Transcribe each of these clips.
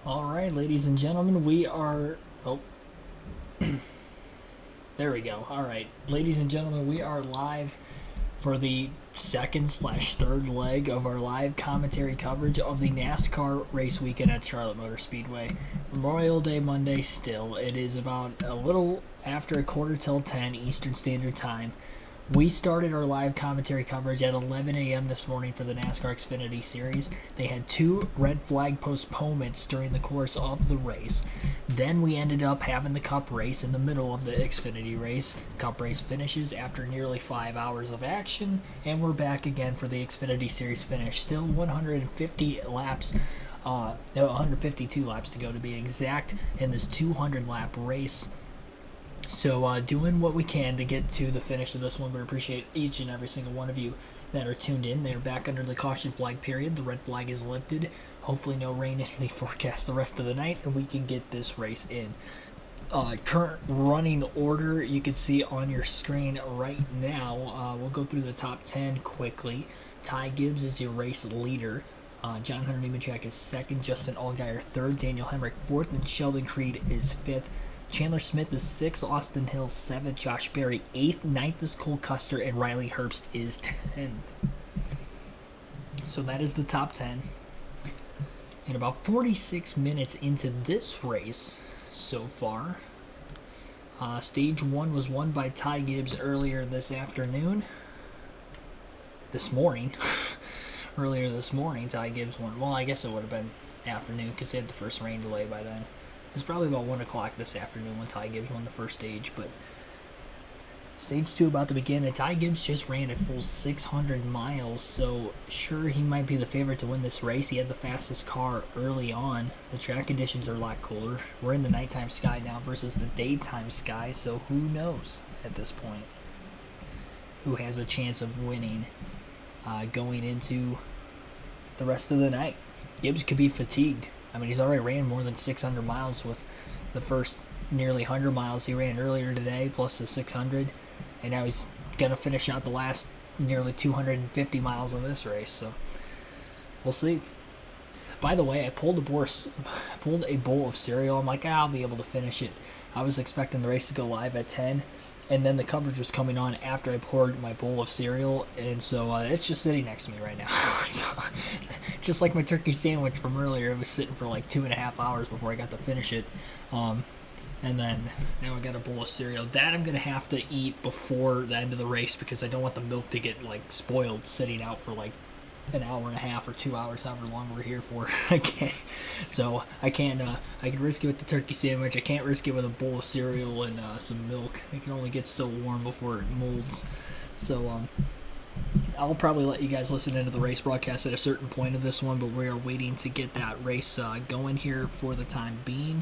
All right, ladies and gentlemen, we are. Oh, there we go. All right, ladies and gentlemen, we are live for the second/third leg of our live commentary coverage of the NASCAR race weekend at Charlotte Motor Speedway. Memorial Day Monday still. It is about a little after 10:15 Eastern Standard Time. We started our live commentary coverage at 11 a.m. this morning for the NASCAR Xfinity Series. They had two red flag postponements during the course of the race. Then we ended up having the Cup race in the middle of the Xfinity race. Cup race finishes after nearly 5 hours of action, and we're back again for the Xfinity Series finish. Still 150 laps, 152 laps to go to be exact in this 200-lap race. So doing what we can to get to the finish of this one. We appreciate each and every single one of you that are tuned in. They're back under the caution flag period. The red flag is lifted. Hopefully no rain in the forecast the rest of the night, and we can get this race in. Current running order you can see on your screen right now. We'll go through the top 10 quickly. Ty Gibbs is your race leader. John Hunter Nemechek is second. Justin Allgaier third. Daniel Hemrick fourth. And Sheldon Creed is fifth. Chandler Smith is 6th, Austin Hill 7th, Josh Berry 8th, 9th is Cole Custer, and Riley Herbst is 10th. So that is the top 10. And about 46 minutes into this race so far, Stage 1 was won by Ty Gibbs earlier this afternoon. This morning. Earlier this morning, Ty Gibbs won. Well, I guess it would have been afternoon because they had the first rain delay by then. It was probably about 1 o'clock this afternoon when Ty Gibbs won the first stage, but Stage 2 about to begin, and Ty Gibbs just ran a full 600 miles, so sure, he might be the favorite to win this race. He had the fastest car early on. The track conditions are a lot cooler. We're in the nighttime sky now versus the daytime sky, so who knows at this point who has a chance of winning going into the rest of the night. Gibbs could be fatigued. I mean, he's already ran more than 600 miles with the first nearly 100 miles he ran earlier today, plus the 600, and now he's going to finish out the last nearly 250 miles of this race, so we'll see. By the way, I pulled a bowl of cereal. I'm like, I'll be able to finish it. I was expecting the race to go live at 10, and then the coverage was coming on after I poured my bowl of cereal, and so it's just sitting next to me right now. So, just like my turkey sandwich from earlier, it was sitting for like 2.5 hours before I got to finish it. And then now I got a bowl of cereal. That I'm going to have to eat before the end of the race because I don't want the milk to get like spoiled sitting out for like an hour and a half or 2 hours, however long we're here for. I can risk it with the turkey sandwich. I can't risk it with a bowl of cereal and some milk. It can only get so warm before it molds. So I'll probably let you guys listen into the race broadcast at a certain point of this one, but we are waiting to get that race going here for the time being.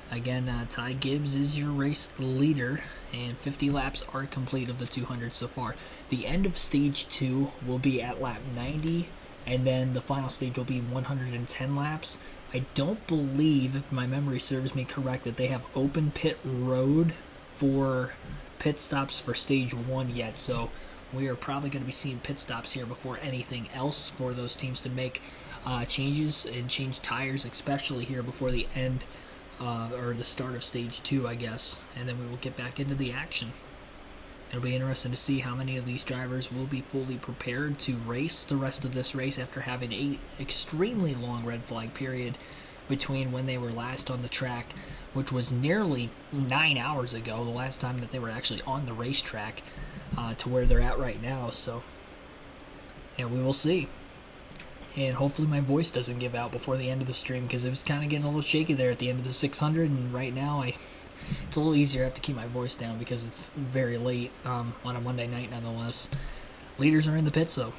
Again, Ty Gibbs is your race leader, and 50 laps are complete of the 200 so far. The end of Stage 2 will be at lap 90, and then the final stage will be 110 laps. I don't believe, if my memory serves me correct, that they have open pit road for pit stops for Stage 1 yet, so we are probably going to be seeing pit stops here before anything else for those teams to make changes and change tires, especially here before the end or the start of Stage 2, I guess, and then we will get back into the action. It'll be interesting to see how many of these drivers will be fully prepared to race the rest of this race after having an extremely long red flag period between when they were last on the track, which was nearly 9 hours ago, the last time that they were actually on the racetrack, to where they're at right now. So, and we will see. And hopefully my voice doesn't give out before the end of the stream, because it was kind of getting a little shaky there at the end of the 600, and right now it's a little easier. I have to keep my voice down because it's very late on a Monday night nonetheless. Leaders are in the pits, though.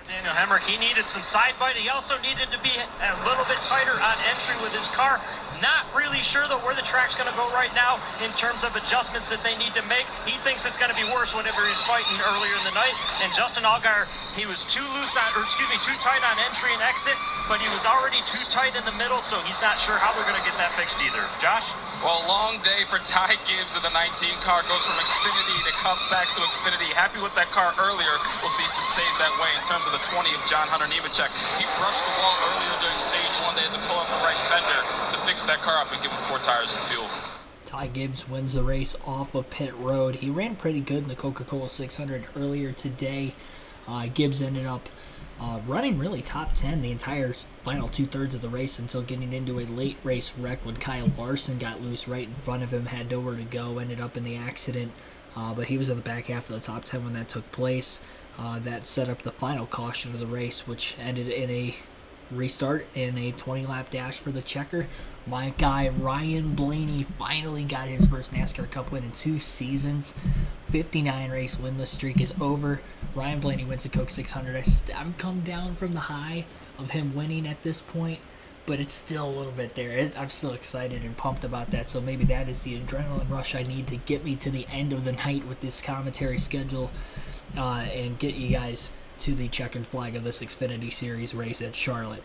Daniel Hemrick, he needed some side bite. He also needed to be a little bit tighter on entry with his car. Not really sure, though, where the track's going to go right now in terms of adjustments that they need to make. He thinks it's going to be worse whenever he's fighting earlier in the night. And Justin Allgaier, he was too tight on entry and exit, but he was already too tight in the middle, so he's not sure how they're going to get that fixed either. Josh? Well, long day for Ty Gibbs in the 19 car. Goes from Xfinity to come back to Xfinity. Happy with that car earlier. We'll see if it stays that way in terms of the 20 of John Hunter Nemechek. He brushed the wall earlier during Stage 1. They had to pull up the right fender to fix that car up and give him 4 tires and fuel. Ty Gibbs wins the race off of pit road. He ran pretty good in the Coca-Cola 600 earlier today. Gibbs ended up running really top 10 the entire final 2/3 of the race until getting into a late race wreck when Kyle Larson got loose right in front of him, had nowhere to go, ended up in the accident. But he was in the back half of the top 10 when that took place. That set up the final caution of the race, which ended in a restart and a 20-lap dash for the checker. My guy Ryan Blaney finally got his first NASCAR Cup win in 2 seasons. 59 race winless streak is over. Ryan Blaney wins the Coke 600. I'm come down from the high of him winning at this point, but it's still a little bit there. I'm still excited and pumped about that, so maybe that is the adrenaline rush I need to get me to the end of the night with this commentary schedule and get you guys to the checkered flag of this Xfinity Series race at Charlotte.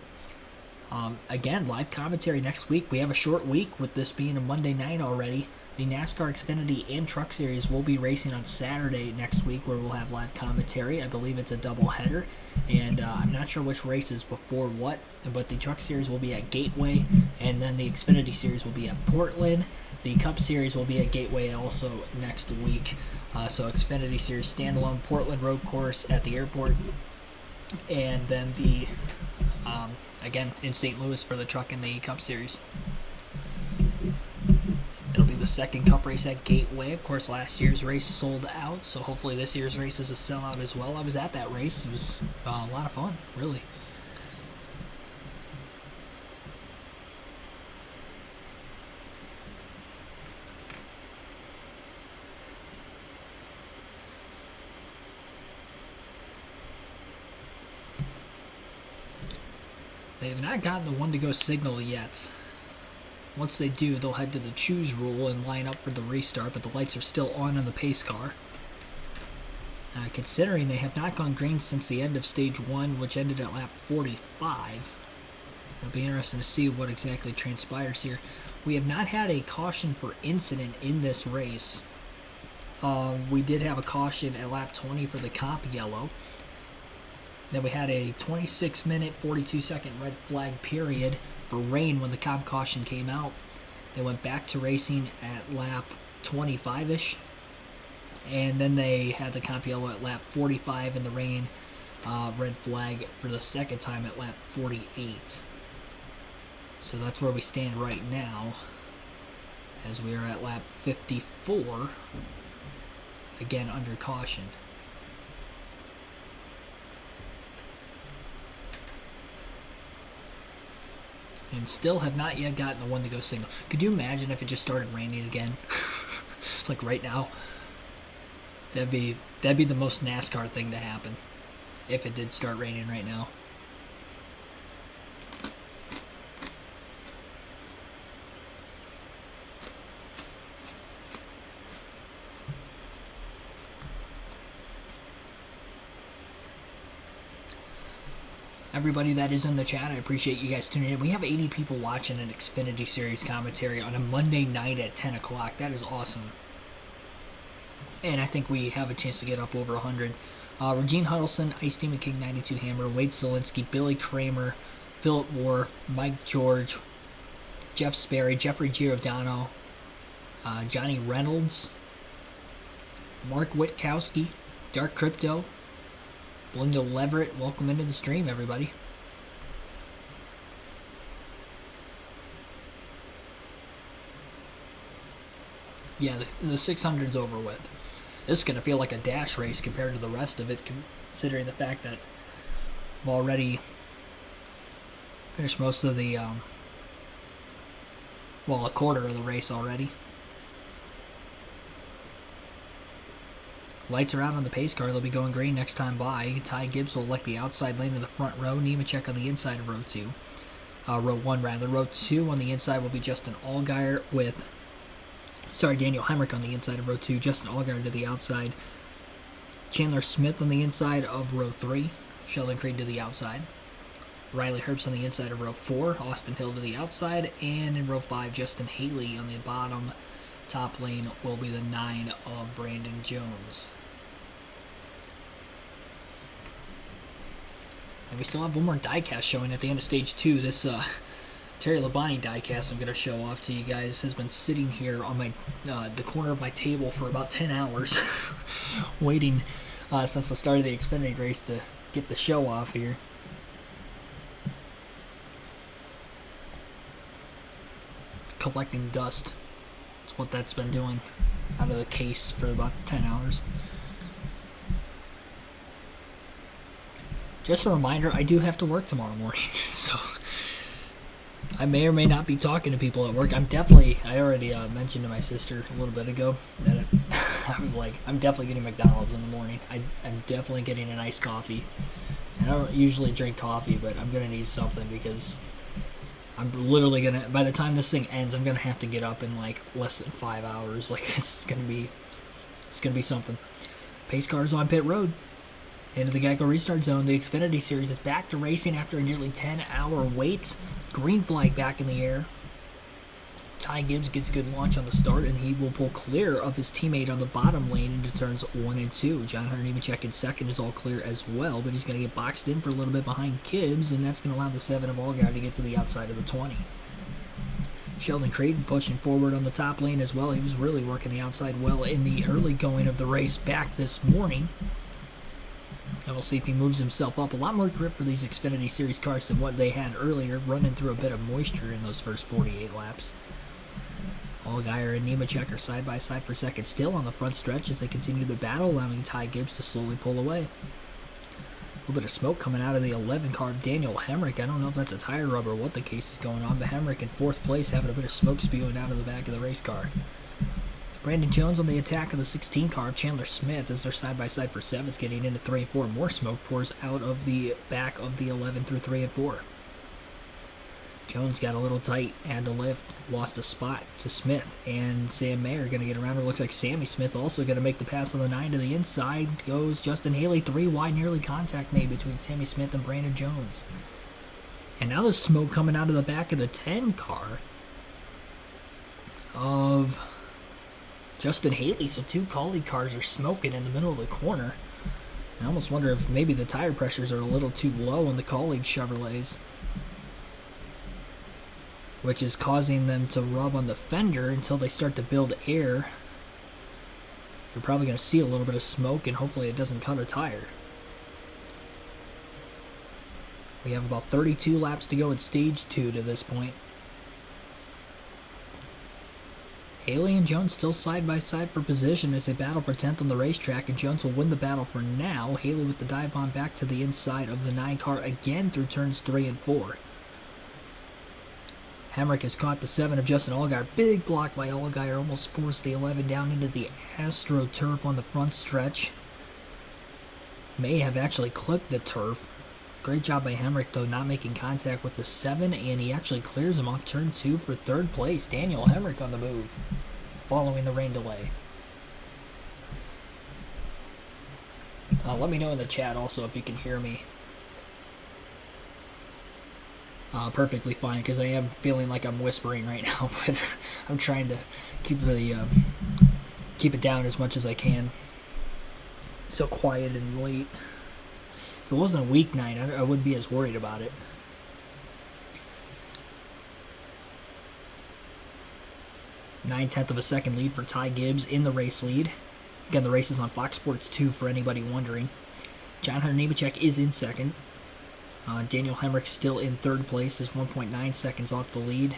Again, live commentary next week. We have a short week with this being a Monday night already. The NASCAR Xfinity and Truck Series will be racing on Saturday next week, where we'll have live commentary. I believe it's a doubleheader, and I'm not sure which race is before what, but the Truck Series will be at Gateway, and then the Xfinity Series will be at Portland. The Cup Series will be at Gateway also next week. So Xfinity Series standalone, Portland Road Course at the airport, and then the again in St. Louis for the Truck and the Cup Series. It'll be the second Cup race at Gateway. Of course, last year's race sold out, so hopefully this year's race is a sellout as well. I was at that race. It was a lot of fun, really. They have not gotten the one-to-go signal yet. Once they do, they'll head to the choose rule and line up for the restart, but the lights are still on the pace car. Considering they have not gone green since the end of stage 1, which ended at lap 45. It'll be interesting to see what exactly transpires here. We have not had a caution for incident in this race. We did have a caution at lap 20 for the comp yellow. Then we had a 26-minute, 42-second red flag period for rain when the comp caution came out. They went back to racing at lap 25-ish. And then they had the comp yellow at lap 45 and the rain red flag for the second time at lap 48. So that's where we stand right now, as we are at lap 54, again under caution. And still have not yet gotten the one-to-go signal. Could you imagine if it just started raining again? Like right now? That'd be the most NASCAR thing to happen, if it did start raining right now. Everybody that is in the chat, I appreciate you guys tuning in. We have 80 people watching an Xfinity Series commentary on a Monday night at 10 o'clock. That is awesome. And I think we have a chance to get up over 100. Regine Huddleston, Ice Demon King 92 Hammer, Wade Zielinski, Billy Kramer, Philip Moore, Mike George, Jeff Sperry, Jeffrey Giordano, Johnny Reynolds, Mark Witkowski, Dark Crypto, Belinda Leverett. Welcome into the stream, everybody. Yeah, the 600's over with. This is going to feel like a dash race compared to the rest of it, considering the fact that I've already finished most of the, a quarter of the race already. Lights are out on the pace car. They'll be going green next time by. Ty Gibbs will elect the outside lane of the front row. Nemechek on the inside of row 2. Row 1, rather. Row 2 on the inside will be Justin Allgaier with... Daniel Heinrich on the inside of row 2. Justin Allgaier to the outside. Chandler Smith on the inside of row 3. Sheldon Creed to the outside. Riley Herbst on the inside of row 4. Austin Hill to the outside. And in row 5, Justin Haley on the bottom. Top lane will be the 9 of Brandon Jones. And we still have one more diecast showing at the end of stage 2. This Terry Labonte diecast I'm going to show off to you guys has been sitting here on my the corner of my table for about 10 hours waiting since the start of the Xfinity race to get the show off here. Collecting dust. That's what that's been doing out of the case for about 10 hours. Just a reminder, I do have to work tomorrow morning, so I may or may not be talking to people at work. I already mentioned to my sister a little bit ago that I was like, I'm definitely getting McDonald's in the morning. I'm definitely getting an iced coffee. And I don't usually drink coffee, but I'm going to need something because I'm literally going to, by the time this thing ends, I'm going to have to get up in like less than 5 hours. Like, it's going to be something. Pace cars on pit road. Into the Geico restart zone, the Xfinity Series is back to racing after a nearly 10-hour wait. Green flag back in the air. Ty Gibbs gets a good launch on the start, and he will pull clear of his teammate on the bottom lane into turns 1 and 2. John Hunter Nemechek in second is all clear as well, but he's going to get boxed in for a little bit behind Gibbs, and that's going to allow the 7 of Allgaier to get to the outside of the 20. Sheldon Creed pushing forward on the top lane as well. He was really working the outside well in the early going of the race back this morning. And we'll see if he moves himself up. A lot more grip for these Xfinity Series cars than what they had earlier, running through a bit of moisture in those first 48 laps. Allgaier and Nemechek are side by side for second still on the front stretch as they continue the battle, allowing Ty Gibbs to slowly pull away. A little bit of smoke coming out of the 11 car of Daniel Hemrick. I don't know if that's a tire rub or what the case is going on, but Hemrick in fourth place having a bit of smoke spewing out of the back of the race car. Brandon Jones on the attack of the 16 car of Chandler Smith as they're side by side for 7th, getting into 3 and 4. More smoke pours out of the back of the 11 through 3 and 4. Jones got a little tight, had to lift, lost a spot to Smith, and Sam Mayer going to get around. It looks like Sammy Smith also going to make the pass on the 9 to the inside. Goes Justin Haley, 3 wide, nearly contact made between Sammy Smith and Brandon Jones. And now there's smoke coming out of the back of the 10 car of Justin Haley, so 2 colleague cars are smoking in the middle of the corner. I almost wonder if maybe the tire pressures are a little too low in the colleague Chevrolets, which is causing them to rub on the fender until they start to build air. You're probably going to see a little bit of smoke, and hopefully it doesn't cut a tire. We have about 32 laps to go at stage 2 to this point. Haley and Jones still side by side for position as they battle for 10th on the racetrack, and Jones will win the battle for now. Haley with the dive bomb back to the inside of the 9 car again through turns 3 and 4. Hemrick has caught the 7 of Justin Allgaier. Big block by Allgaier, almost forced the 11 down into the AstroTurf on the front stretch. May have actually clipped the turf. Great job by Hemrick, though, not making contact with the 7, and he actually clears him off turn 2 for 3rd place. Daniel Hemrick on the move, following the rain delay. Let me know in the chat also if you can hear me perfectly fine, because I am feeling like I'm whispering right now, but I'm trying to keep it down as much as I can. It's so quiet and late. If it wasn't a weeknight, I wouldn't be as worried about it. Nine-tenth of a second lead for Ty Gibbs in the race lead. Again, the race is on Fox Sports 2 for anybody wondering. John Hunter Nemechek is in second. Daniel Hemrick still in 3rd place, is 1.9 seconds off the lead.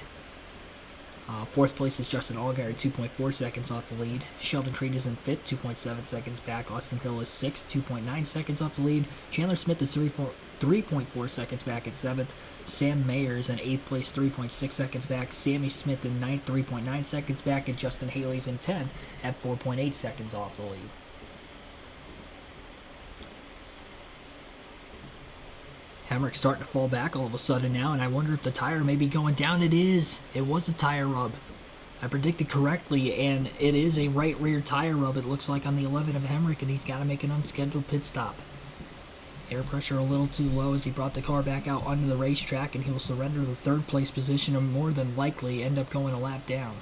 4th place is Justin Allgaier, 2.4 seconds off the lead. Sheldon Creed is in 5th, 2.7 seconds back. Austin Hill is 6th, 2.9 seconds off the lead. Chandler Smith is 3.4 seconds back at 7th. Sam Mayer is in 8th place, 3.6 seconds back. Sammy Smith in 9th, 3.9 seconds back. And Justin Haley's in 10th at 4.8 seconds off the lead. Hemrick's starting to fall back all of a sudden now, and I wonder if the tire may be going down. It is. It was a tire rub. I predicted correctly, and it is a right rear tire rub, it looks like, on the 11 of Hemrick, and he's got to make an unscheduled pit stop. Air pressure a little too low as he brought the car back out onto the racetrack, and he will surrender the 3rd place position and more than likely end up going a lap down.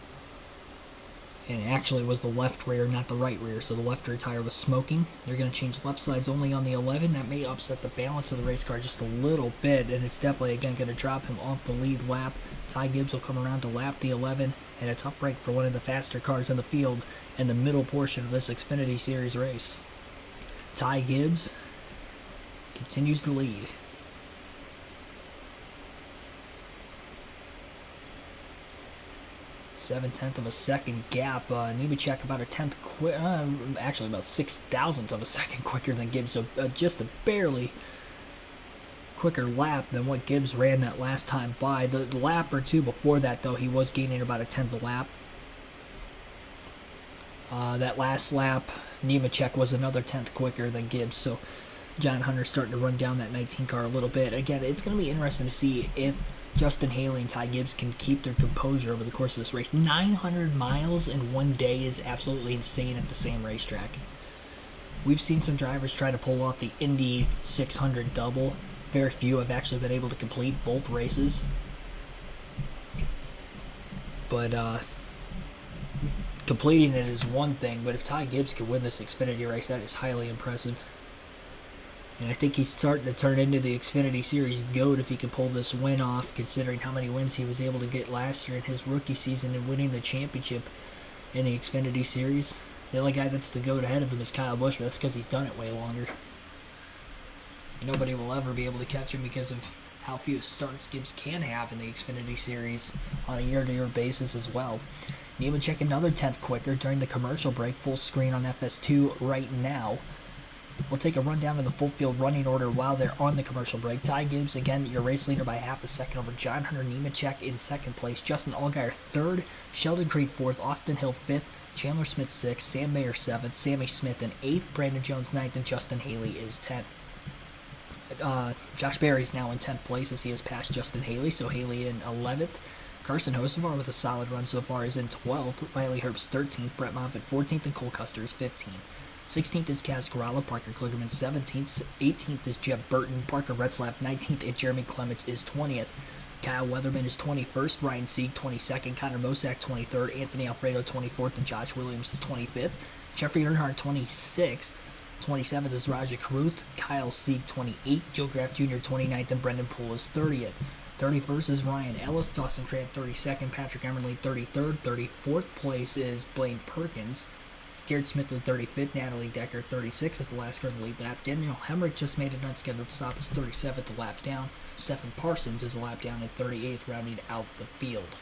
And it actually was the left rear, not the right rear, so the left rear tire was smoking. They're going to change left sides only on the 11. That may upset the balance of the race car just a little bit, and it's definitely, again, going to drop him off the lead lap. Ty Gibbs will come around to lap the 11, and a tough break for one of the faster cars in the field in the middle portion of this Xfinity Series race. Ty Gibbs continues to lead. 0.7 of a second gap. Nemechek about a tenth actually about 0.6 of a second quicker than Gibbs, so just a barely quicker lap than what Gibbs ran that last time by. The lap or two before that, though, he was gaining about a tenth a lap. That last lap, Nemechek was another tenth quicker than Gibbs, so John Hunter's starting to run down that 19 car a little bit. Again, it's going to be interesting to see if Justin Haley and Ty Gibbs can keep their composure over the course of this race. 900 miles in one day is absolutely insane at the same racetrack. We've seen some drivers try to pull off the Indy 600 double. Very few have actually been able to complete both races. But completing it is one thing, but if Ty Gibbs can win this Xfinity race, that is highly impressive. And I think he's starting to turn into the Xfinity Series GOAT if he can pull this win off, considering how many wins he was able to get last year in his rookie season and winning the championship in the Xfinity Series. The only guy that's the GOAT ahead of him is Kyle Busch, but that's because he's done it way longer. Nobody will ever be able to catch him because of how few starts Gibbs can have in the Xfinity Series on a year-to-year basis as well. Nemechek another 10th quicker during the commercial break. Full screen on FS2 right now. We'll take a rundown of the full field running order while they're on the commercial break. Ty Gibbs, again, your race leader by half a second over John Hunter. Nemechek in second place. Justin Allgaier third. Sheldon Creed fourth. Austin Hill fifth. Chandler Smith sixth. Sam Mayer seventh. Sammy Smith in eighth. Brandon Jones ninth. And Justin Haley is 10th. Josh Berry's now in 10th place as he has passed Justin Haley, so Haley in 11th. Carson Hocevar with a solid run so far is in 12th. Riley Herbst 13th. Brett Moffitt 14th. And Cole Custer is 15th. 16th is Kaz Grala, Parker Kligerman 17th, 18th is Jeb Burton, Parker Retzlaff 19th, and Jeremy Clements is 20th. Kyle Weatherman is 21st, Ryan Sieg 22nd, Connor Mosack 23rd, Anthony Alfredo 24th, and Josh Williams is 25th. Jeffrey Earnhardt 26th, 27th is Raja Karuth, Kyle Sieg 28th, Joe Graff Jr. 29th, and Brendan Poole is 30th. 31st is Ryan Ellis, Dawson Cramp 32nd, Patrick Emerling 33rd, 34th place is Blaine Perkins, Garrett Smithley 35th, Natalie Decker 36th is the last car in the lead lap. Daniel Hemrick just made an unscheduled stop as 37th, a lap down. Stephen Parsons is a lap down at 38th, rounding out the field.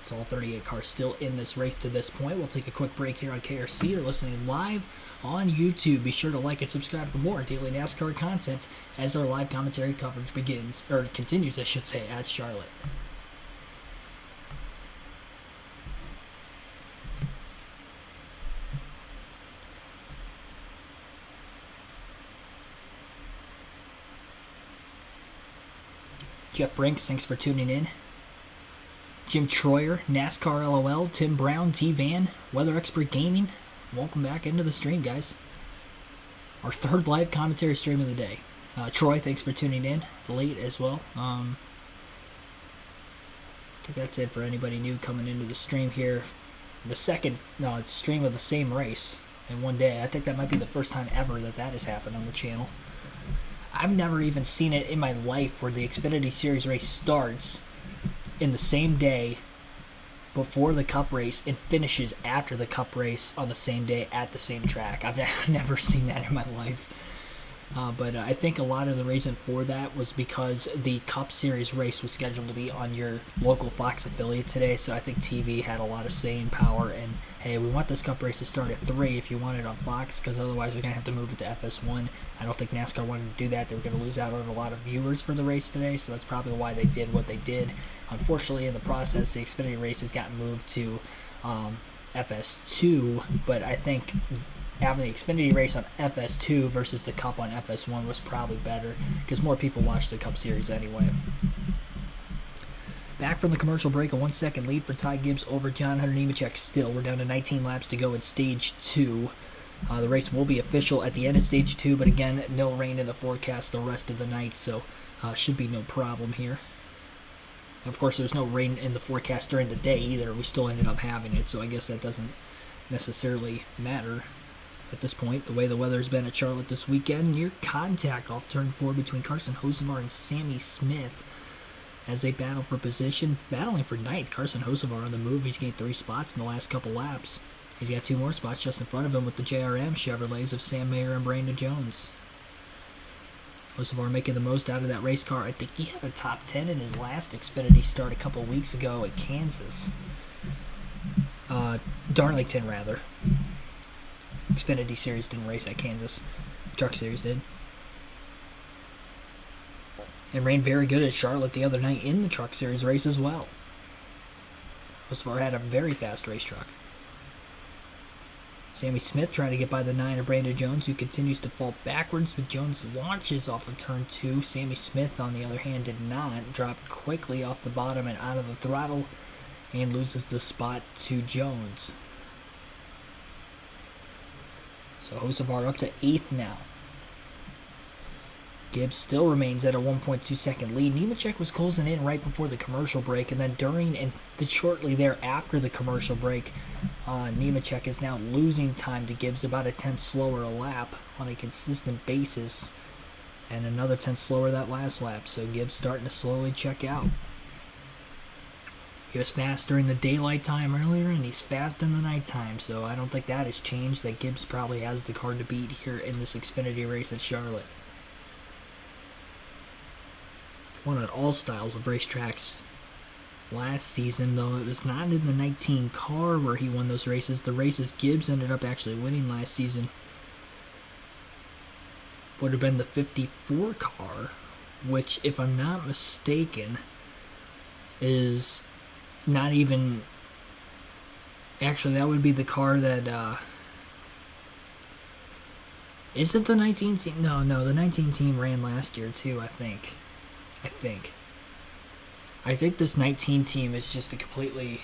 So all 38 cars still in this race to this point. We'll take a quick break here on KRC. You're listening live on YouTube. Be sure to like and subscribe for more daily NASCAR content as our live commentary coverage begins, or continues, I should say, at Charlotte. Jeff Brinks, thanks for tuning in. Jim Troyer, NASCAR LOL, Tim Brown, T-Van, Weather Expert Gaming. Welcome back into the stream, guys. Our third live commentary stream of the day. Troy, thanks for tuning in late as well. I think that's it for anybody new coming into the stream here. The second stream of the same race in one day. I think that might be the first time ever that has happened on the channel. I've never even seen it in my life where the Xfinity Series race starts in the same day before the Cup race and finishes after the Cup race on the same day at the same track. I've never seen that in my life. But I think a lot of the reason for that was because the Cup Series race was scheduled to be on your local Fox affiliate today, so I think TV had a lot of saying power, and hey, we want this Cup race to start at 3 if you want it on Fox, because otherwise we're going to have to move it to FS1. I don't think NASCAR wanted to do that. They were going to lose out on a lot of viewers for the race today, so that's probably why they did what they did. Unfortunately, in the process, the Xfinity race has gotten moved to FS2, but I think having the Xfinity race on FS2 versus the Cup on FS1 was probably better because more people watch the Cup Series anyway. Back from the commercial break, a 1 second lead for Ty Gibbs over John Hunter Nemechek still. We're down to 19 laps to go in Stage 2. The race will be official at the end of Stage 2, but again, no rain in the forecast the rest of the night, so should be no problem here. Of course, there's no rain in the forecast during the day either. We still ended up having it, so I guess that doesn't necessarily matter at this point, the way the weather's been at Charlotte this weekend. Near contact off turn 4 between Carson Hocevar and Sammy Smith as they battle for position. Battling for ninth, Carson Hocevar on the move. He's gained 3 spots in the last couple laps. He's got 2 more spots just in front of him with the JRM Chevrolets of Sam Mayer and Brandon Jones. Hocevar making the most out of that race car. I think he had a top 10 in his last Xfinity start a couple weeks ago at Kansas. Darlington, rather. Xfinity Series didn't race at Kansas. Truck Series did. And ran very good at Charlotte the other night in the Truck Series race as well. Hocevar had a very fast race truck. Sammy Smith trying to get by the 9 of Brandon Jones, who continues to fall backwards, but Jones launches off of turn 2. Sammy Smith, on the other hand, did not. Dropped quickly off the bottom and out of the throttle and loses the spot to Jones. So Hocevar up to 8th now. Gibbs still remains at a 1.2 second lead. Nemechek was closing in right before the commercial break, and then during and shortly thereafter the commercial break, Nemechek is now losing time to Gibbs, about a 10th slower a lap on a consistent basis, and another 10th slower that last lap. So Gibbs starting to slowly check out. He was fast during the daylight time earlier, and he's fast in the nighttime, so I don't think that has changed, that Gibbs probably has the car to beat here in this Xfinity race at Charlotte. Won at all styles of racetracks last season, though it was not in the 19 car where he won those races. The races Gibbs ended up actually winning last season would have been the 54 car, which, if I'm not mistaken, is not even... Actually, that would be the car that... Is it the 19 team? No, the 19 team ran last year too, I think this 19 team is just a completely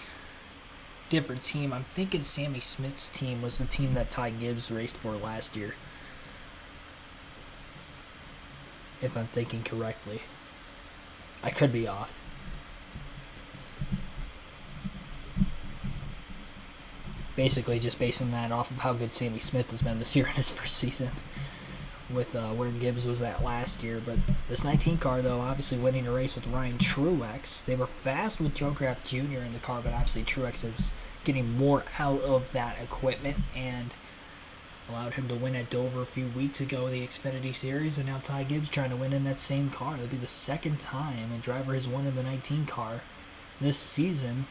different team. I'm thinking Sammy Smith's team was the team that Ty Gibbs raced for last year, if I'm thinking correctly. I could be off. Basically just basing that off of how good Sammy Smith has been this year in his first season, with where Gibbs was at last year. But this 19 car, though, obviously winning a race with Ryan Truex. They were fast with Joe Kraft Jr. in the car, but obviously Truex is getting more out of that equipment and allowed him to win at Dover a few weeks ago, the Xfinity Series, and now Ty Gibbs trying to win in that same car. It'll be the second time a driver has won in the 19 car this season.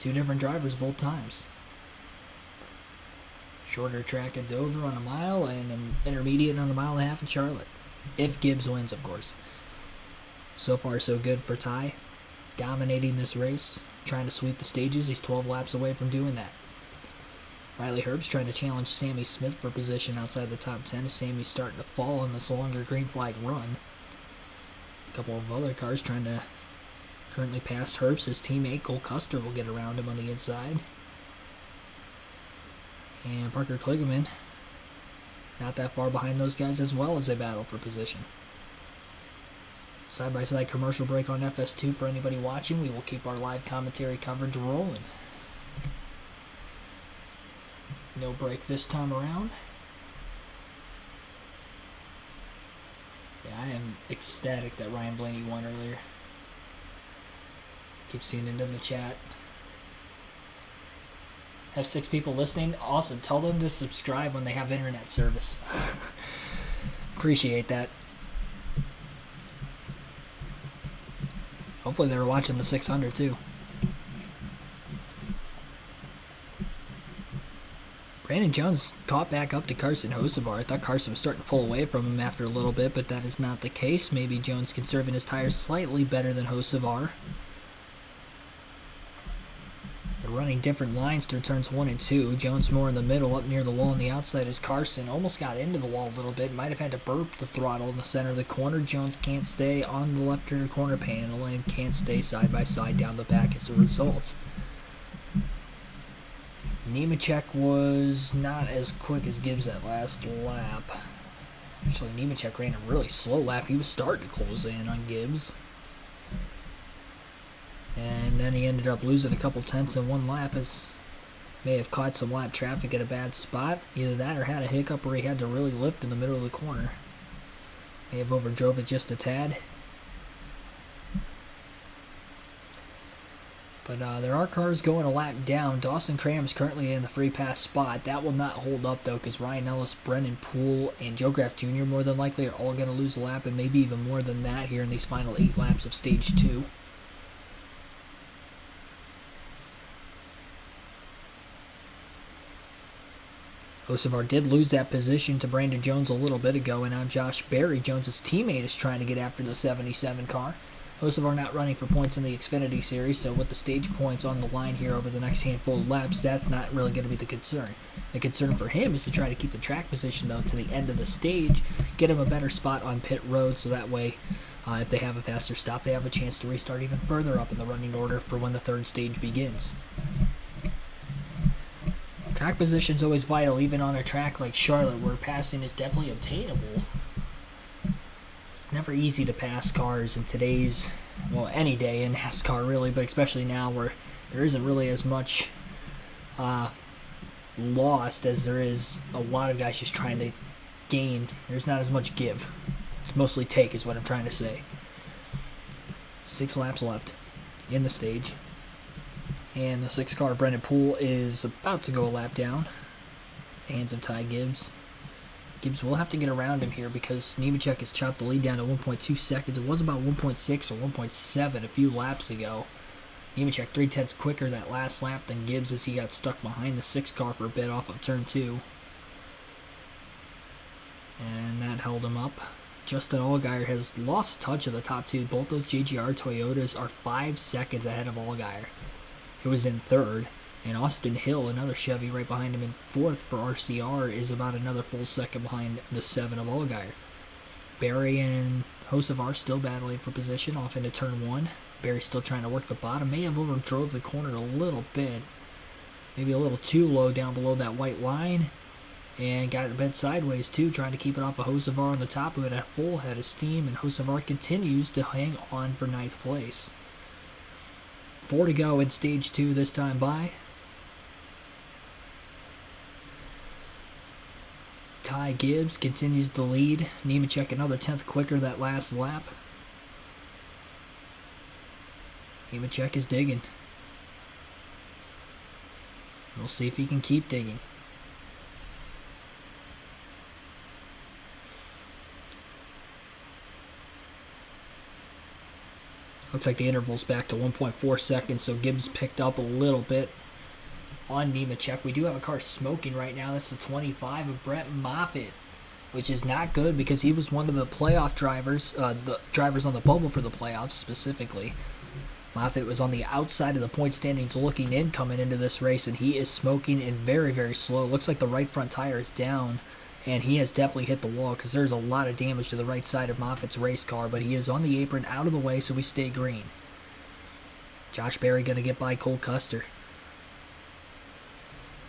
2 different drivers both times. Shorter track at Dover on a mile, and an intermediate on a mile and a half in Charlotte. If Gibbs wins, of course. So far, so good for Ty. Dominating this race, trying to sweep the stages. He's 12 laps away from doing that. Riley Herbst trying to challenge Sammy Smith for position outside the top 10. Sammy's starting to fall in this longer green flag run. A couple of other cars trying to currently pass Herbst. His teammate Cole Custer will get around him on the inside. And Parker Kligerman not that far behind those guys as well as they battle for position. Side-by-side commercial break on FS2 for anybody watching. We will keep our live commentary coverage rolling. No break this time around. Yeah, I am ecstatic that Ryan Blaney won earlier. Keep seeing it in the chat. Have 6 people listening. Awesome. Tell them to subscribe when they have internet service. Appreciate that. Hopefully they were watching the 600 too. Brandon Jones caught back up to Carson Hocevar. I thought Carson was starting to pull away from him after a little bit, but that is not the case. Maybe Jones conserving his tires slightly better than Hocevar. They're running different lines through turns 1 and 2. Jones more in the middle, up near the wall on the outside as Carson almost got into the wall a little bit. Might have had to burp the throttle in the center of the corner. Jones can't stay on the left rear corner panel and can't stay side by side down the back as a result. Nemechek was not as quick as Gibbs that last lap. Actually, Nemechek ran a really slow lap. He was starting to close in on Gibbs. And then he ended up losing a couple tenths in one lap as May have caught some lap traffic at a bad spot. Either that or had a hiccup where he had to really lift in the middle of the corner. May have overdrove it just a tad. But there are cars going a lap down. Dawson Cram's currently in the free pass spot. That will not hold up, though, because Ryan Ellis, Brennan Poole, and Joe Graff Jr. more than likely are all going to lose a lap, and maybe even more than that here in these final 8 laps of Stage 2. Hocevar did lose that position to Brandon Jones a little bit ago, and now Josh Berry, Jones's teammate, is trying to get after the 77 car. Hocevar not running for points in the Xfinity Series, so with the stage points on the line here over the next handful of laps, that's not really going to be the concern. The concern for him is to try to keep the track position, though, to the end of the stage, get him a better spot on pit road, so that way, if they have a faster stop, they have a chance to restart even further up in the running order for when the third stage begins. Track position is always vital, even on a track like Charlotte, where passing is definitely obtainable. It's never easy to pass cars in today's, well, any day in NASCAR really, but especially now where there isn't really as much lost as there is a lot of guys just trying to gain. There's not as much give. It's mostly take is what I'm trying to say. 6 laps left in the stage. And the 6 car, Brendan Poole, is about to go a lap down. The hands of Ty Gibbs. Gibbs will have to get around him here because Nemechek has chopped the lead down to 1.2 seconds. It was about 1.6 or 1.7 a few laps ago. Nemechek 3/10 quicker that last lap than Gibbs as he got stuck behind the 6 car for a bit off of turn 2. And that held him up. Justin Allgaier has lost touch of the top 2. Both those JGR Toyotas are 5 seconds ahead of Allgaier, who was in 3rd, and Austin Hill, another Chevy right behind him in 4th for RCR, is about another full second behind the 7 of Allgaier. Barry and Hocevar still battling for position off into turn 1. Barry still trying to work the bottom. May have overdrove the corner a little bit. Maybe a little too low down below that white line. And got it bent sideways too, trying to keep it off of Hocevar on the top, who had a full head of steam, and Hocevar continues to hang on for 9th place. 4 to go in stage 2 this time by. Ty Gibbs continues to lead. Nemechek another 10th quicker that last lap. Nemechek is digging. We'll see if he can keep digging. Looks like the interval's back to 1.4 seconds, so Gibbs picked up a little bit on Nemechek. We do have a car smoking right now. That's the 25 of Brett Moffitt, which is not good because he was one of the playoff drivers, the drivers on the bubble for the playoffs specifically. Moffitt was on the outside of the point standings looking in coming into this race, and he is smoking and very, very slow. Looks like the right front tire is down, and he has definitely hit the wall because there's a lot of damage to the right side of Moffitt's race car, but he is on the apron out of the way, so we stay green. Josh Berry going to get by Cole Custer.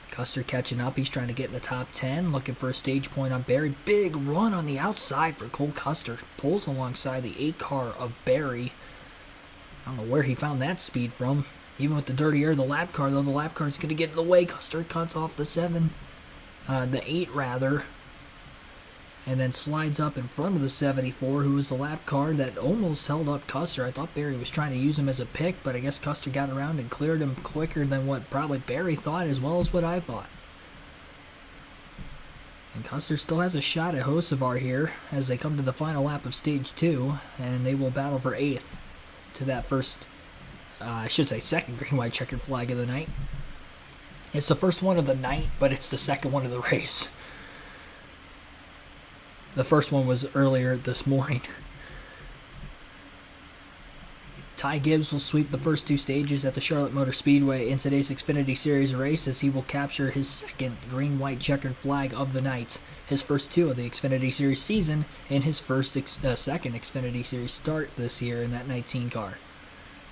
Custer catching up. He's trying to get in the top 10, looking for a stage point on Berry. Big run on the outside for Cole Custer. Pulls alongside the 8 car of Berry. I don't know where he found that speed from. Even with the dirty air, the lap car, though, the lap car is going to get in the way. Custer cuts off the 8 rather, and then slides up in front of the 74, who was the lap car that almost held up Custer. I thought Berry was trying to use him as a pick, but I guess Custer got around and cleared him quicker than what probably Berry thought, as well as what I thought. And Custer still has a shot at Hocevar here as they come to the final lap of stage 2, and they will battle for 8th to that first, I should say second green white checkered flag of the night. It's the first one of the night, but it's the second one of the race. The first one was earlier this morning. Ty Gibbs will sweep the first 2 stages at the Charlotte Motor Speedway in today's Xfinity Series race as he will capture his second green-white checkered flag of the night, his first 2 of the Xfinity Series season, and his second Xfinity Series start this year in that 19 car.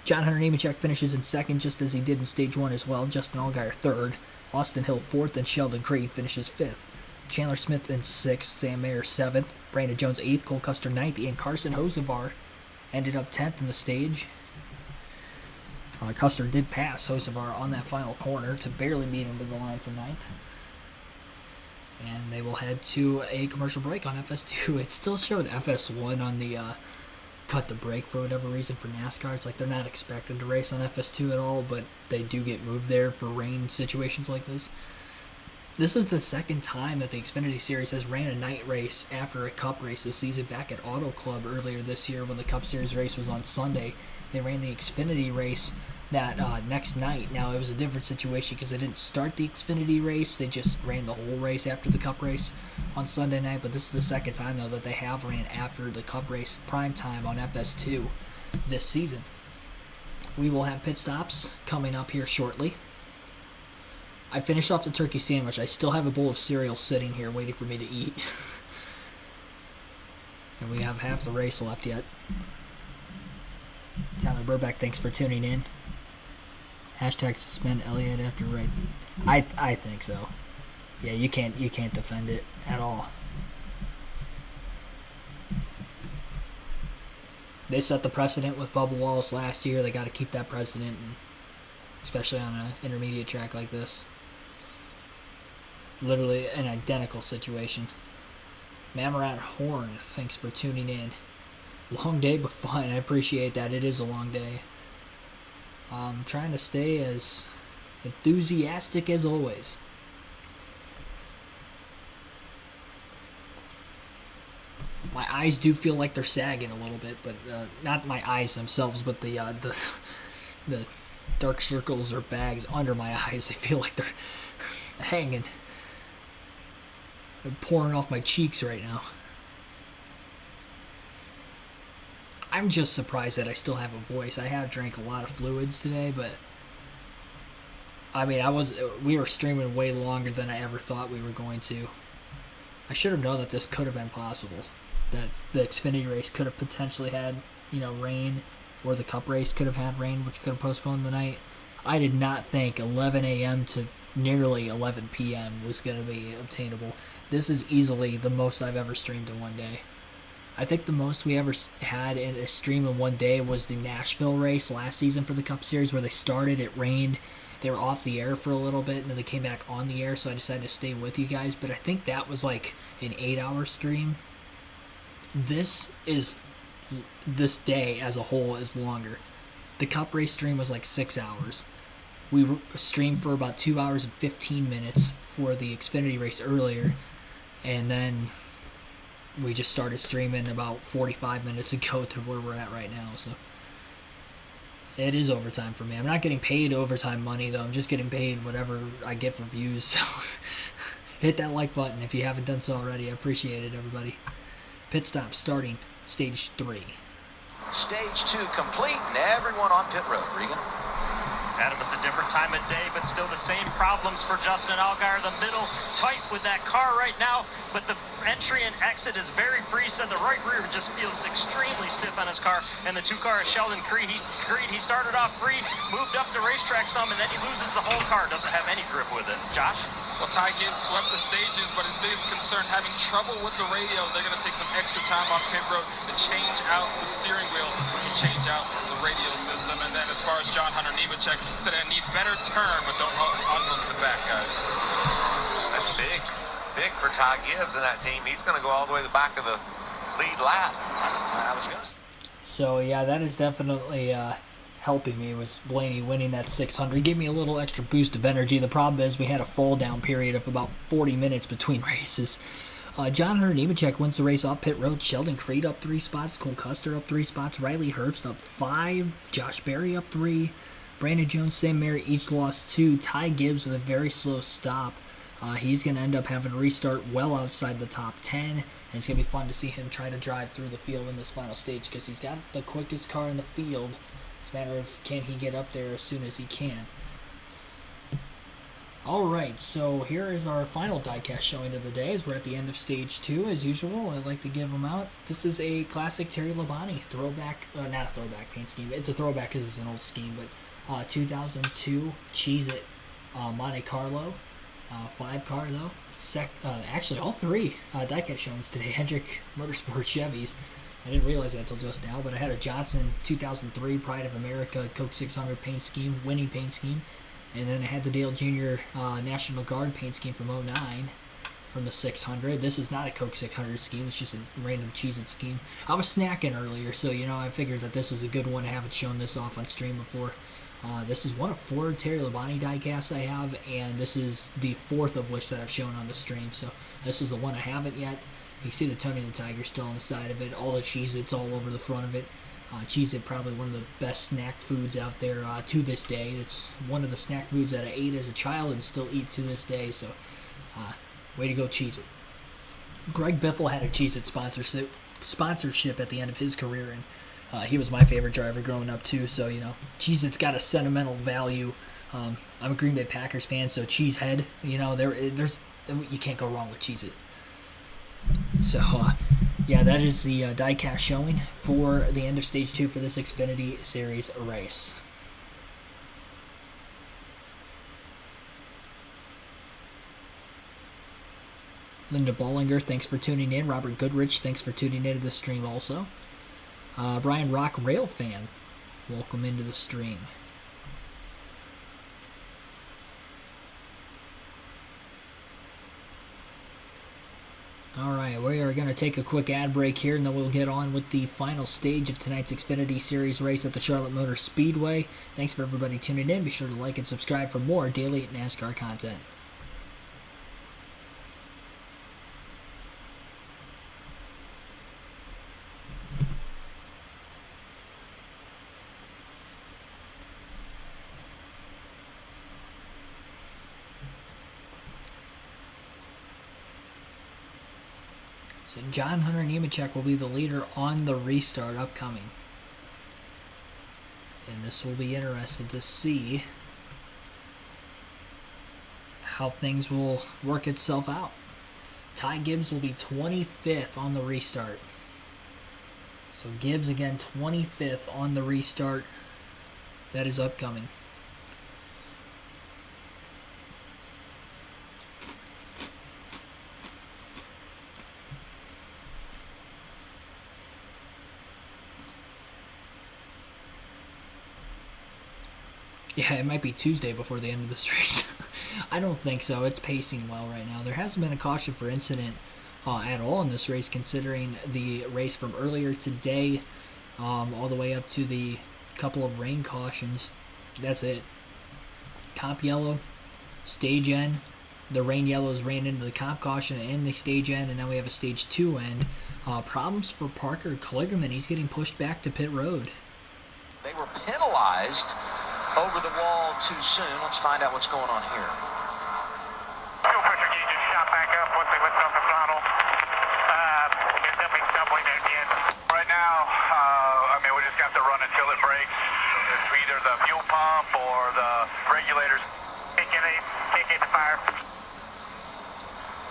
John Hunter Nemechek finishes in 2nd just as he did in stage 1 as well. Justin Allgaier 3rd. Austin Hill 4th, and Sheldon Creed finishes 5th. Chandler Smith in 6th, Sam Mayer 7th, Brandon Jones 8th, Cole Custer 9th, and Carson Hocevar ended up 10th in the stage. Custer did pass Hocevar on that final corner to barely meet him to the line for ninth. And they will head to a commercial break on FS2. It still showed FS1 on the cut the break for whatever reason for NASCAR. It's like they're not expected to race on FS2 at all, but they do get moved there for rain situations like this. This is the second time that the Xfinity Series has ran a night race after a Cup race this season. Back at Auto Club earlier this year when the Cup Series race was on Sunday, they ran the Xfinity race that next night. Now, it was a different situation because they didn't start the Xfinity race. They just ran the whole race after the Cup race on Sunday night. But this is the second time, though, that they have ran after the Cup race prime time on FS2 this season. We will have pit stops coming up here shortly. I finished off the turkey sandwich. I still have a bowl of cereal sitting here waiting for me to eat. And we have half the race left yet. Tyler Burbeck, thanks for tuning in. Hashtag suspend Elliott after right. I think so. Yeah, you can't defend it at all. They set the precedent with Bubba Wallace last year. They got to keep that precedent, especially on an intermediate track like this. Literally an identical situation. Mamarat Horn, thanks for tuning in. Long day but fun. I appreciate that. It is a long day. Trying to stay as enthusiastic as always. My eyes do feel like they're sagging a little bit, but not my eyes themselves, but the dark circles or bags under my eyes. They feel like they're hanging. They're pouring off my cheeks right now. I'm just surprised that I still have a voice. I have drank a lot of fluids today, but I mean, we were streaming way longer than I ever thought we were going to. I should have known that this could have been possible. That the Xfinity race could have potentially had, rain, or the Cup race could have had rain, which could have postponed the night. I did not think 11 a.m. to nearly 11 p.m. was going to be obtainable. This is easily the most I've ever streamed in one day. I think the most we ever had in a stream in one day was the Nashville race last season for the Cup Series, where they started, it rained, they were off the air for a little bit, and then they came back on the air, so I decided to stay with you guys. But I think that was like an 8-hour stream. This day as a whole is longer. The Cup race stream was like 6 hours. We streamed for about 2 hours and 15 minutes for the Xfinity race earlier, and then we just started streaming about 45 minutes ago to where we're at right now. So it is overtime for me. I'm not getting paid overtime money, though. I'm just getting paid whatever I get for views. So hit that like button if you haven't done so already. I appreciate it, everybody. Pit stop starting stage 3. Stage 2 complete, and everyone on pit road. Regan? Adam, it's a different time of day, but still the same problems for Justin Allgaier. The middle tight with that car right now, but the entry and exit is very free. Said the right rear just feels extremely stiff on his car. And the 2 car is Sheldon Creed. He started off free, moved up the racetrack some, and then he loses the whole car. Doesn't have any grip with it. Josh? Well, Ty Gibbs swept the stages, but his biggest concern, having trouble with the radio. They're going to take some extra time on pit road to change out the steering wheel, which will change out the radio system. And then as far as John Hunter Nemechek, said I need better turn, but don't unhook the back, guys. That's big for Ty Gibbs and that team. He's going to go all the way to the back of the lead lap. I was going to say. So, yeah, that is definitely helping me, was Blaney winning that 600. Gave me a little extra boost of energy. The problem is we had a fall down period of about 40 minutes between races. John Hunter Nemechek wins the race off pit road. Sheldon Creed up 3 spots. Cole Custer up 3 spots. Riley Herbst up 5. Josh Berry up 3. Brandon Jones, Sam Merritt each lost 2. Ty Gibbs with a very slow stop. He's going to end up having to restart well outside the top 10. And it's going to be fun to see him try to drive through the field in this final stage because he's got the quickest car in the field. It's a matter of can he get up there as soon as he can. Alright, so here is our final diecast showing of the day as we're at the end of stage 2 as usual. I like to give them out. This is a classic Terry Labonte throwback, not a throwback paint scheme. It's a throwback because it's an old scheme, but 2002 Cheez-It Monte Carlo. 5 car though. Actually, all 3 diecast showings today. Hendrick Motorsport Chevys. I didn't realize that until just now, but I had a Johnson 2003 Pride of America Coke 600 paint scheme, winning paint scheme. And then I had the Dale Jr. National Guard paint scheme from '09 from the 600. This is not a Coke 600 scheme. It's just a random Cheez-It scheme. I was snacking earlier, so, I figured that this was a good one. I haven't shown this off on stream before. This is one of 4 Terry Labonte die-casts I have, and this is the 4th of which that I've shown on the stream. So this is the one I haven't yet. You see the Tony the Tiger still on the side of it. All the Cheez-Its all over the front of it. Cheez-It probably one of the best snack foods out there to this day. It's one of the snack foods that I ate as a child and still eat to this day. So, way to go, Cheez-It. Greg Biffle had a Cheez-It sponsorship at the end of his career, and he was my favorite driver growing up too. So, Cheez-It's got a sentimental value. I'm a Green Bay Packers fan, so Cheesehead, there's you can't go wrong with Cheez-It. So, yeah, that is the die-cast showing for the end of Stage 2 for this Xfinity Series race. Linda Bollinger, thanks for tuning in. Robert Goodrich, thanks for tuning into the stream also. Brian Rock, Rail fan, welcome into the stream. Alright, we are going to take a quick ad break here, and then we'll get on with the final stage of tonight's Xfinity Series race at the Charlotte Motor Speedway. Thanks for everybody tuning in. Be sure to like and subscribe for more daily NASCAR content. So John Hunter Nemechek will be the leader on the restart upcoming. And this will be interesting to see how things will work itself out. Ty Gibbs will be 25th on the restart. So Gibbs again 25th on the restart. That is upcoming. Yeah, it might be Tuesday before the end of this race. I don't think so. It's pacing well right now. There hasn't been a caution for incident at all in this race, considering the race from earlier today all the way up to the couple of rain cautions. That's it. Comp yellow, stage end. The rain yellows ran into the comp caution and the stage end, and now we have a stage 2 end. Problems for Parker Kligerman. He's getting pushed back to pit road. They were penalized over the wall too soon. Let's find out what's going on here. Fuel pressure gauge just shot back up once they lift off the throttle. There's nothing doubling it again. Right now, we just got to run until it breaks. It's either the fuel pump or the regulators. Can't get the fire.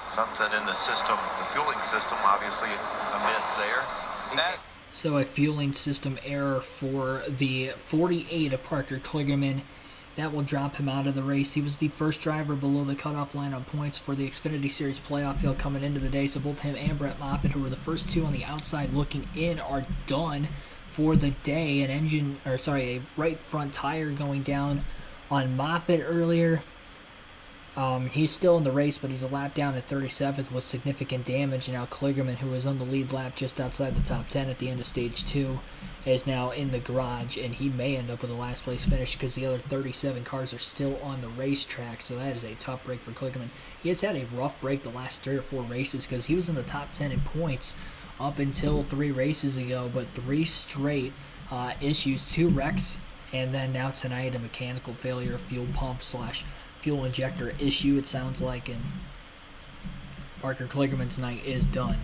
Something in the system, the fueling system, obviously amiss there. So a fueling system error for the 48 of Parker Kligerman. That will drop him out of the race. He was the first driver below the cutoff line on points for the Xfinity Series playoff field coming into the day. So both him and Brett Moffitt, who were the first two on the outside looking in, are done for the day. A right front tire going down on Moffitt earlier. He's still in the race, but he's a lap down at 37th with significant damage. Now Kligerman, who was on the lead lap just outside the top 10 at the end of stage 2, is now in the garage, and he may end up with a last place finish because the other 37 cars are still on the racetrack. So that is a tough break for Kligerman. He has had a rough break the last 3 or 4 races because he was in the top 10 in points up until 3 races ago, but 3 straight issues, 2 wrecks, and then now tonight a mechanical failure, fuel pump / fuel injector issue, it sounds like, and Parker Kligerman's night is done.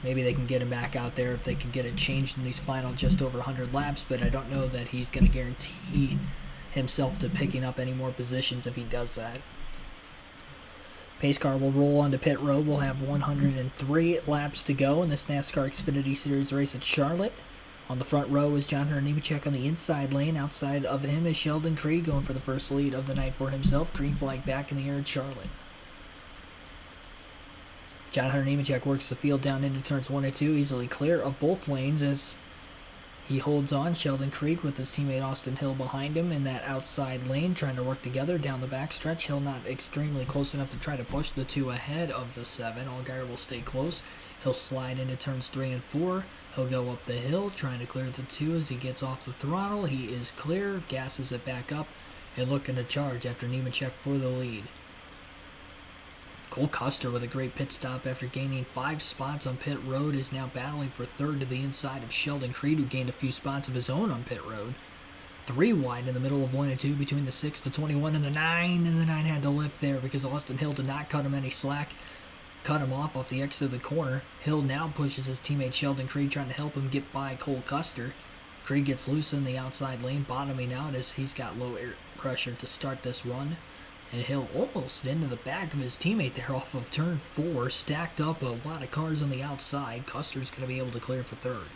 Maybe they can get him back out there if they can get it changed in these final just over 100 laps, but I don't know that he's going to guarantee himself to picking up any more positions if he does that. Pace car will roll onto pit road. We'll have 103 laps to go in this NASCAR Xfinity Series race at Charlotte. On the front row is John Hunter Nemechek on the inside lane. Outside of him is Sheldon Creed going for the first lead of the night for himself. Green flag back in the air at Charlotte. John Hunter Nemechek works the field down into turns 1 and 2, easily clear of both lanes as he holds on. Sheldon Creed with his teammate Austin Hill behind him in that outside lane, trying to work together down the backstretch. Hill not extremely close enough to try to push the 2 ahead of the 7. Allgaier will stay close. He'll slide into turns 3 and 4. He'll go up the hill, trying to clear the 2 as he gets off the throttle. He is clear, gasses it back up, and looking to charge after Nemechek for the lead. Cole Custer with a great pit stop after gaining 5 spots on pit road is now battling for third to the inside of Sheldon Creed, who gained a few spots of his own on pit road. 3 wide in the middle of 1 and 2 between the 6, the 21, and the 9, and the 9 had to lift there because Austin Hill did not cut him any slack. Cut him off the exit of the corner. Hill now pushes his teammate Sheldon Creed, trying to help him get by Cole Custer. Creed gets loose in the outside lane, bottoming out as he's got low air pressure to start this run. And Hill almost into the back of his teammate there off of turn 4. Stacked up a lot of cars on the outside. Custer's going to be able to clear for third.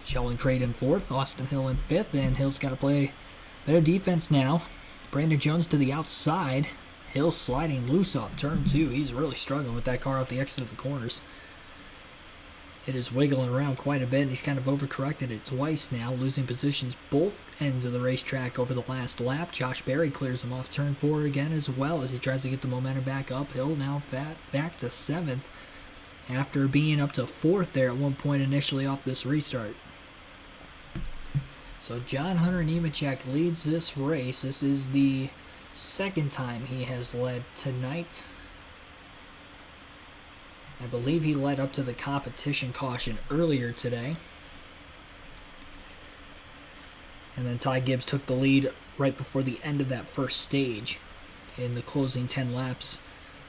Sheldon Creed in 4th. Austin Hill in 5th. And Hill's got to play better defense now. Brandon Jones to the outside. Hill sliding loose off turn 2. He's really struggling with that car out the exit of the corners. It is wiggling around quite a bit, and he's kind of overcorrected it twice now, losing positions both ends of the racetrack over the last lap. Josh Berry clears him off turn 4 again as well as he tries to get the momentum back uphill. Now back to 7th after being up to 4th there at one point initially off this restart. So John Hunter Nemechek leads this race. This is the second time he has led tonight. I believe he led up to the competition caution earlier today. And then Ty Gibbs took the lead right before the end of that first stage in the closing 10 laps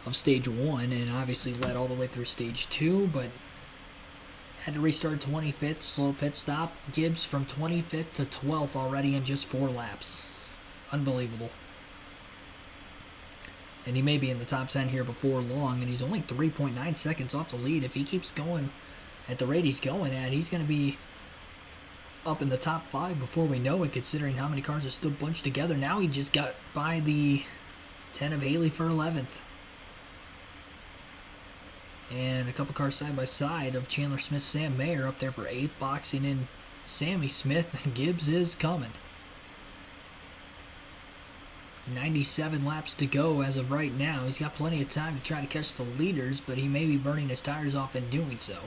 of stage 1, and obviously led all the way through stage 2, but had to restart 25th, slow pit stop. Gibbs from 25th to 12th already in just 4 laps. Unbelievable. And he may be in the top 10 here before long, and he's only 3.9 seconds off the lead. If he keeps going at the rate he's going at, he's going to be up in the top 5 before we know it, considering how many cars are still bunched together. Now he just got by the 10 of Haley for 11th. And a couple cars side by side of Chandler Smith, Sam Mayer up there for 8th, boxing in Sammy Smith, and Gibbs is coming. 97 laps to go as of right now. He's got plenty of time to try to catch the leaders, but he may be burning his tires off in doing so.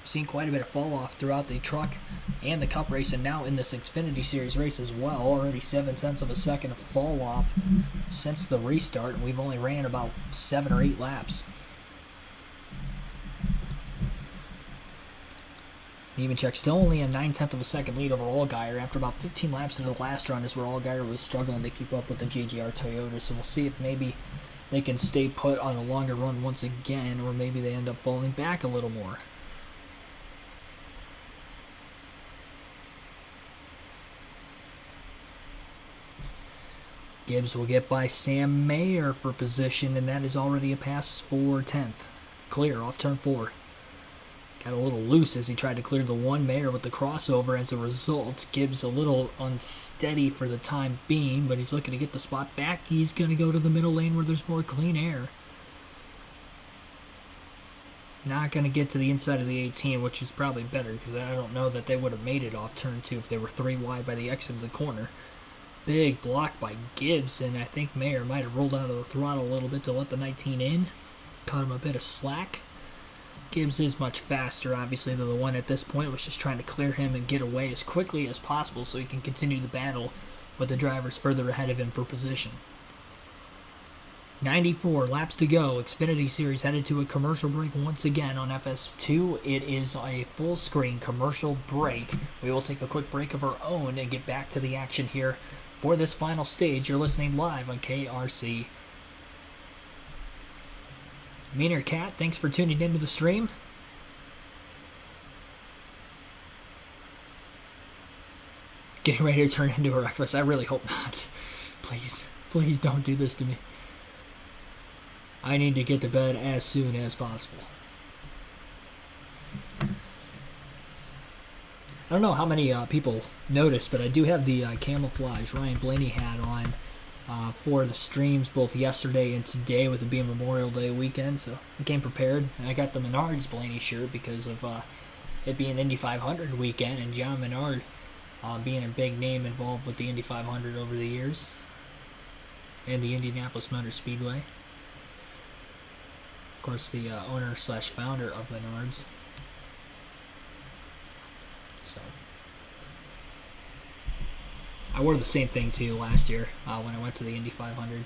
We've seen quite a bit of fall off throughout the truck and the cup race, and now in this Xfinity Series race as well. Already 0.7 of a second of fall off since the restart, and we've only ran about 7 or 8 laps. Nemechek still only a 0.9 of a second lead over Allgaier. After about 15 laps into the last run is where Allgaier was struggling to keep up with the GGR Toyota. So we'll see if maybe they can stay put on a longer run once again, or maybe they end up falling back a little more. Gibbs will get by Sam Mayer for position, and that is already a pass for 10th. Clear off turn 4. Got a little loose as he tried to clear the 1. Mayer with the crossover. As a result, Gibbs a little unsteady for the time being, but he's looking to get the spot back. He's going to go to the middle lane where there's more clean air. Not going to get to the inside of the 18, which is probably better because I don't know that they would have made it off turn 2 if they were 3 wide by the exit of the corner. Big block by Gibbs, and I think Mayer might have rolled out of the throttle a little bit to let the 19 in. Caught him a bit of slack. Gibbs is much faster, obviously, than the 1 at this point. Was just trying to clear him and get away as quickly as possible so he can continue the battle with the drivers further ahead of him for position. 94 laps to go. Xfinity Series headed to a commercial break once again on FS2. It is a full screen commercial break. We will take a quick break of our own and get back to the action here for this final stage. You're listening live on KRC. Meaner Cat, thanks for tuning into the stream. Getting ready to turn into a reckless. I really hope not. Please, please don't do this to me. I need to get to bed as soon as possible. I don't know how many people noticed, but I do have the camouflage Ryan Blaney hat on for the streams both yesterday and today, with it being Memorial Day weekend. So I came prepared, and I got the Menards Blaney shirt because of it being Indy 500 weekend, and John Menard being a big name involved with the Indy 500 over the years, and the Indianapolis Motor Speedway. Of course, the owner/founder of Menards. So I wore the same thing too last year when I went to the Indy 500.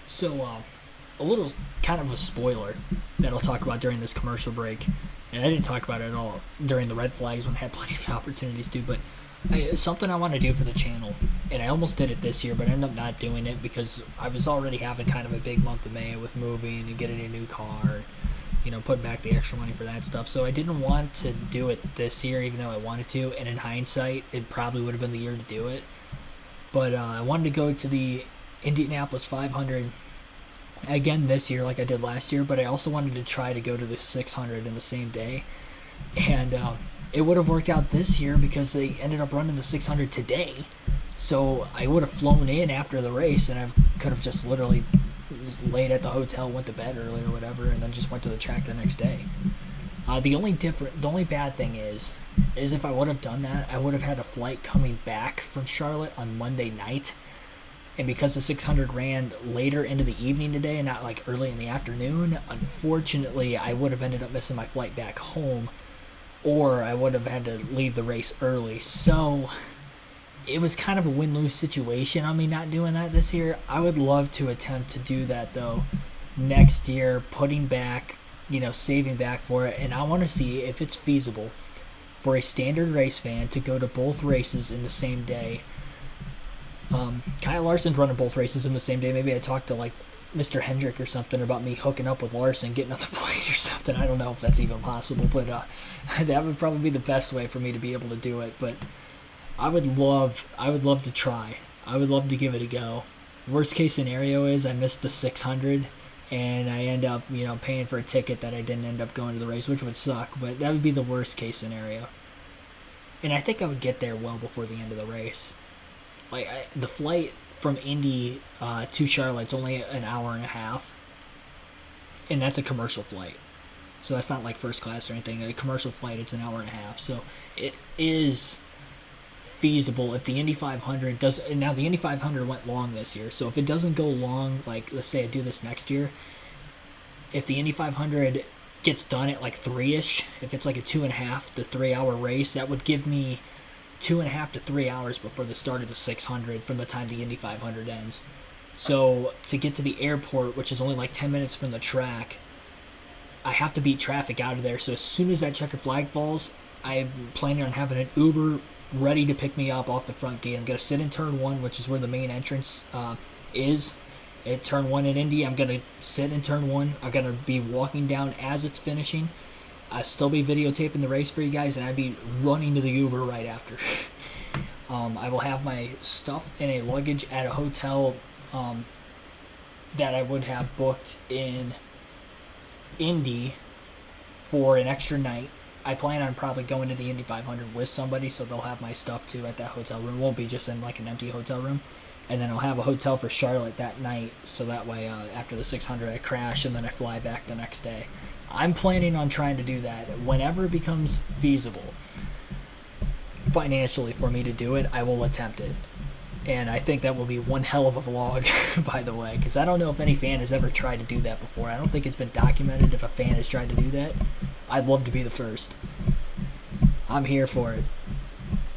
So a little kind of a spoiler that I'll talk about during this commercial break, and I didn't talk about it at all during the red flags when I had plenty of opportunities to, but it's something I want to do for the channel, and I almost did it this year, but I ended up not doing it because I was already having kind of a big month of May with moving and getting a new car, putting back the extra money for that stuff. So I didn't want to do it this year, even though I wanted to, and in hindsight, it probably would have been the year to do it. But I wanted to go to the Indianapolis 500 again this year like I did last year, but I also wanted to try to go to the 600 in the same day. And it would have worked out this year because they ended up running the 600 today. So I would have flown in after the race, and I could have just literally laid at the hotel, went to bed early or whatever, and then just went to the track the next day. The only bad thing is if I would have done that, I would have had a flight coming back from Charlotte on Monday night, and because the 600 ran later into the evening today and not like early in the afternoon, unfortunately I would have ended up missing my flight back home, or I would have had to leave the race early. So it was kind of a win-lose situation on me not doing that this year. I would love to attempt to do that, though, next year, putting back, saving back for it. And I want to see if it's feasible for a standard race fan to go to both races in the same day. Kyle Larson's running both races in the same day. Maybe I talked to, like, Mr. Hendrick or something about me hooking up with Larson, getting on the plane or something. I don't know if that's even possible, but that would probably be the best way for me to be able to do it. But I would love to try. I would love to give it a go. Worst case scenario is I missed the 600 and I end up, paying for a ticket that I didn't end up going to the race, which would suck, but that would be the worst case scenario. And I think I would get there well before the end of the race. The flight from Indy to Charlotte's only an hour and a half, and that's a commercial flight. So that's not like first class or anything. A commercial flight, it's an hour and a half. So it is feasible if the Indy 500 does. Now the Indy 500 went long this year, so if it doesn't go long, like let's say I do this next year, if the Indy 500 gets done at like 3ish, if it's like a 2.5 to 3 hour race, that would give me 2.5 to 3 hours before the start of the 600 from the time the Indy 500 ends. So to get to the airport, which is only like 10 minutes from the track, I have to beat traffic out of there. So as soon as that checkered flag falls, I'm planning on having an Uber ready to pick me up off the front gate. I'm going to sit in turn 1, which is where the main entrance is. At turn 1 in Indy, I'm going to sit in turn 1. I'm going to be walking down as it's finishing. I'll still be videotaping the race for you guys, and I'd be running to the Uber right after. I will have my stuff in a luggage at a hotel that I would have booked in Indy for an extra night. I plan on probably going to the Indy 500 with somebody, so they'll have my stuff too at that hotel room. It won't be just in like an empty hotel room. And then I'll have a hotel for Charlotte that night, so that way after the 600 I crash and then I fly back the next day. I'm planning on trying to do that. Whenever it becomes feasible financially for me to do it, I will attempt it. And I think that will be one hell of a vlog, by the way, because I don't know if any fan has ever tried to do that before. I don't think it's been documented if a fan has tried to do that. I'd love to be the first. I'm here for it.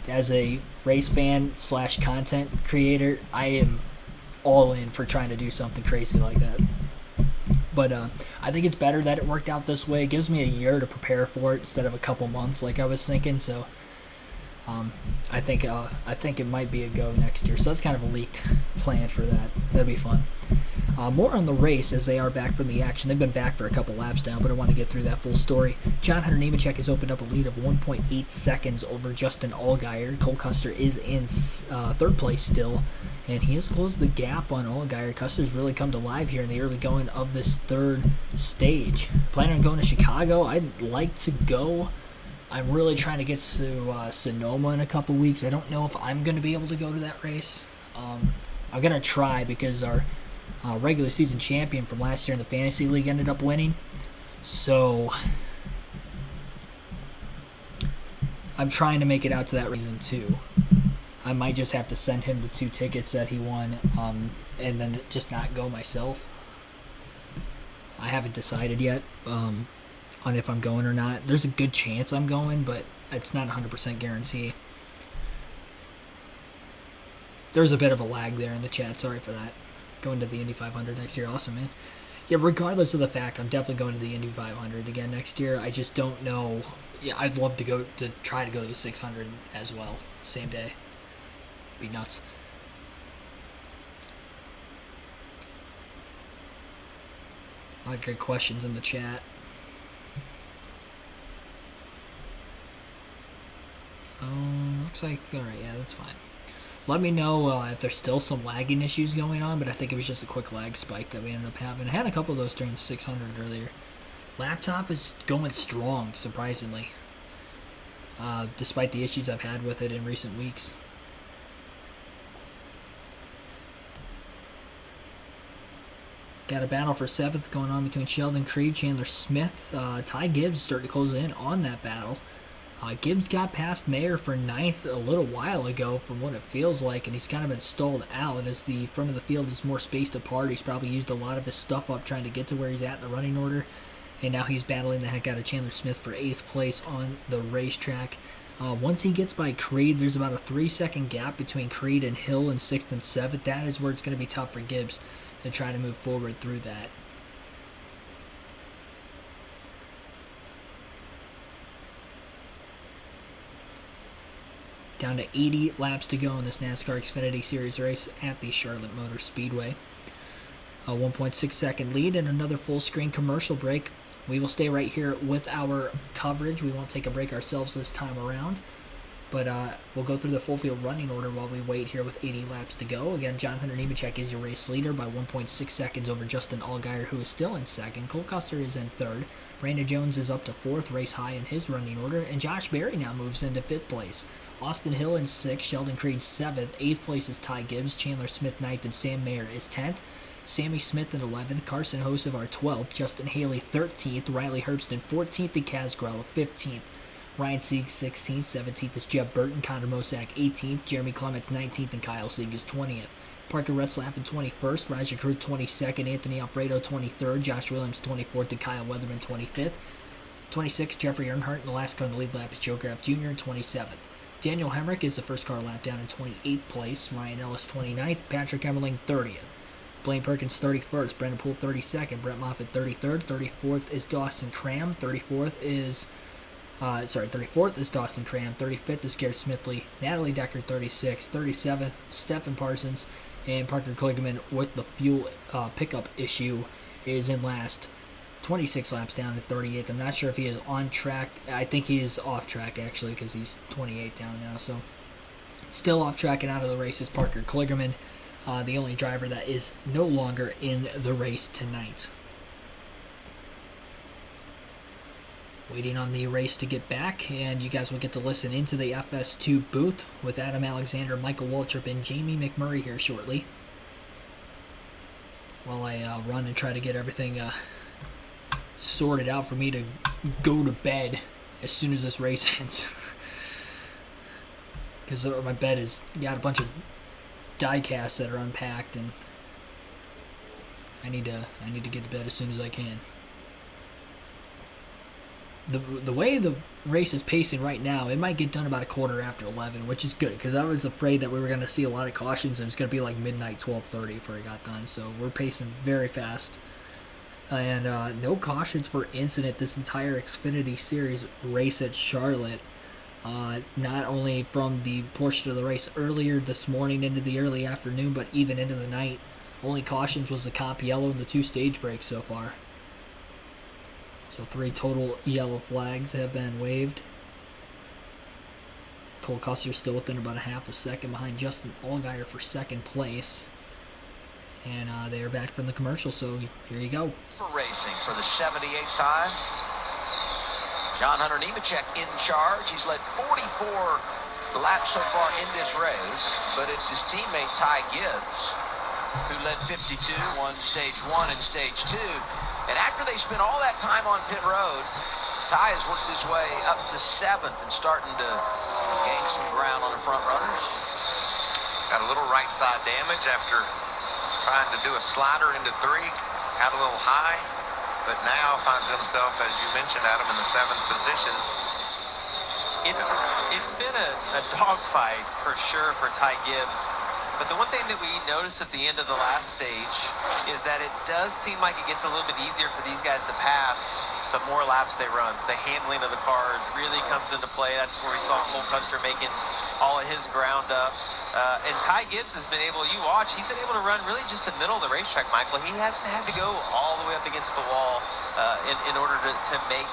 As a race fan / content creator, I am all in for trying to do something crazy like that. But I think it's better that it worked out this way. It gives me a year to prepare for it instead of a couple months like I was thinking. So I think it might be a go next year. So that's kind of a leaked plan for that. That'd be fun. More on the race as they are back from the action. They've been back for a couple laps now, but I want to get through that full story. John Hunter Nemechek has opened up a lead of 1.8 seconds over Justin Allgaier. Cole Custer is in third place still, and he has closed the gap on Allgaier. Custer's really come to life here in the early going of this third stage. Planning on going to Chicago. I'd like to go. I'm really trying to get to Sonoma in a couple weeks. I don't know if I'm going to be able to go to that race. I'm going to try because our regular season champion from last year in the Fantasy League ended up winning. So I'm trying to make it out to that reason too. I might just have to send him the 2 tickets that he won, and then just not go myself. I haven't decided yet on if I'm going or not. There's a good chance I'm going, but it's not 100% guarantee. There's a bit of a lag there in the chat. Sorry for that. Going to the Indy 500 next year. Awesome, man. Yeah, regardless of the fact, I'm definitely going to the Indy 500 again next year. I just don't know. Yeah, I'd love to try to go to the 600 as well, same day. Be nuts. A lot of good questions in the chat. Looks like, alright, yeah, that's fine. Let me know if there's still some lagging issues going on, but I think it was just a quick lag spike that we ended up having. I had a couple of those during the 600 earlier. Laptop is going strong, surprisingly, despite the issues I've had with it in recent weeks. Got a battle for 7th going on between Sheldon Creed, Chandler Smith. Ty Gibbs starting to close in on that battle. Gibbs got past Mayer for 9th a little while ago from what it feels like, and he's kind of been stalled out as the front of the field is more spaced apart. He's probably used a lot of his stuff up trying to get to where he's at in the running order, and now he's battling the heck out of Chandler Smith for 8th place on the racetrack. Once he gets by Creed, there's about a 3-second gap between Creed and Hill in 6th and 7th. That is where it's going to be tough for Gibbs to try to move forward through that. Down to 80 laps to go in this NASCAR Xfinity Series race at the Charlotte Motor Speedway. A 1.6 second lead and another full screen commercial break. We will stay right here with our coverage. We won't take a break ourselves this time around. But we'll go through the full field running order while we wait here with 80 laps to go. Again, John Hunter Nemechek is your race leader by 1.6 seconds over Justin Allgaier, who is still in 2nd. Cole Custer is in 3rd. Brandon Jones is up to 4th, race high in his running order. And Josh Berry now moves into 5th place. Austin Hill in 6th, Sheldon Creed 7th. 8th place is Ty Gibbs, Chandler Smith 9th, and Sam Mayer is 10th. Sammy Smith in 11th, Carson Hocevar 12th, Justin Haley 13th, Riley Herbst in 14th, and Kaz Grella 15th. Ryan Sieg 16th, 17th is Jeb Burton, Connor Mosack 18th, Jeremy Clements 19th, and Kyle Sieg is 20th. Parker Retzlaff in 21st, Raja Crew 22nd, Anthony Alfredo 23rd, Josh Williams 24th, and Kyle Weatherman 25th. 26th, Jeffrey Earnhardt, and the last car in the lead lap is Joe Graf Jr. in 27th. Daniel Hemrick is the first car lap down in 28th place, Ryan Ellis 29th, Patrick Emmerling 30th. Blaine Perkins 31st, Brandon Poole 32nd, Brett Moffitt 33rd, 34th is Dawson Cram, 34th is Dawson Cram, 35th is Garrett Smithley, Natalie Decker 36th, 37th Stephen Parsons, and Parker Kligerman with the fuel pickup issue is in last. 26 laps down to 38th. I'm not sure if he is on track. I think he is off track actually because he's 28 down now. So still off track and out of the race is Parker Kligerman, the only driver that is no longer in the race tonight. Waiting on the race to get back, and you guys will get to listen into the FS2 booth with Adam Alexander, Michael Waltrip, and Jamie McMurray here shortly. While I run and try to get everything sorted out for me to go to bed as soon as this race ends. Because my bed has got a bunch of die casts that are unpacked, and I need to get to bed as soon as I can. The way the race is pacing right now, it might get done about a quarter after 11, which is good, because I was afraid that we were going to see a lot of cautions and it was going to be like midnight 12:30 before it got done. So we're pacing very fast. And no cautions for incident this entire Xfinity Series race at Charlotte. Not only from the portion of the race earlier this morning into the early afternoon, but even into the night. Only cautions was the comp yellow and the 2 stage breaks so far. So 3 total yellow flags have been waved. Cole Custer still within about a half a second behind Justin Allgaier for 2nd place. And they are back from the commercial, so here you go. For racing for the 78th time. John Hunter Nemechek in charge. He's led 44 laps so far in this race, but it's his teammate Ty Gibbs who led 52, won stage 1 and stage 2. And after they spent all that time on pit road, Ty has worked his way up to 7th and starting to gain some ground on the front runners. Got a little right side damage after trying to do a slider into 3. Got a little high, but now finds himself, as you mentioned, Adam, in the 7th position. It's been a dogfight for sure for Ty Gibbs. But the one thing that we noticed at the end of the last stage is that it does seem like it gets a little bit easier for these guys to pass the more laps they run. The handling of the cars really comes into play. That's where we saw Cole Custer making all of his ground up. And Ty Gibbs has been able, you watch, he's been able to run really just the middle of the racetrack, Michael. He hasn't had to go all the way up against the wall in order to make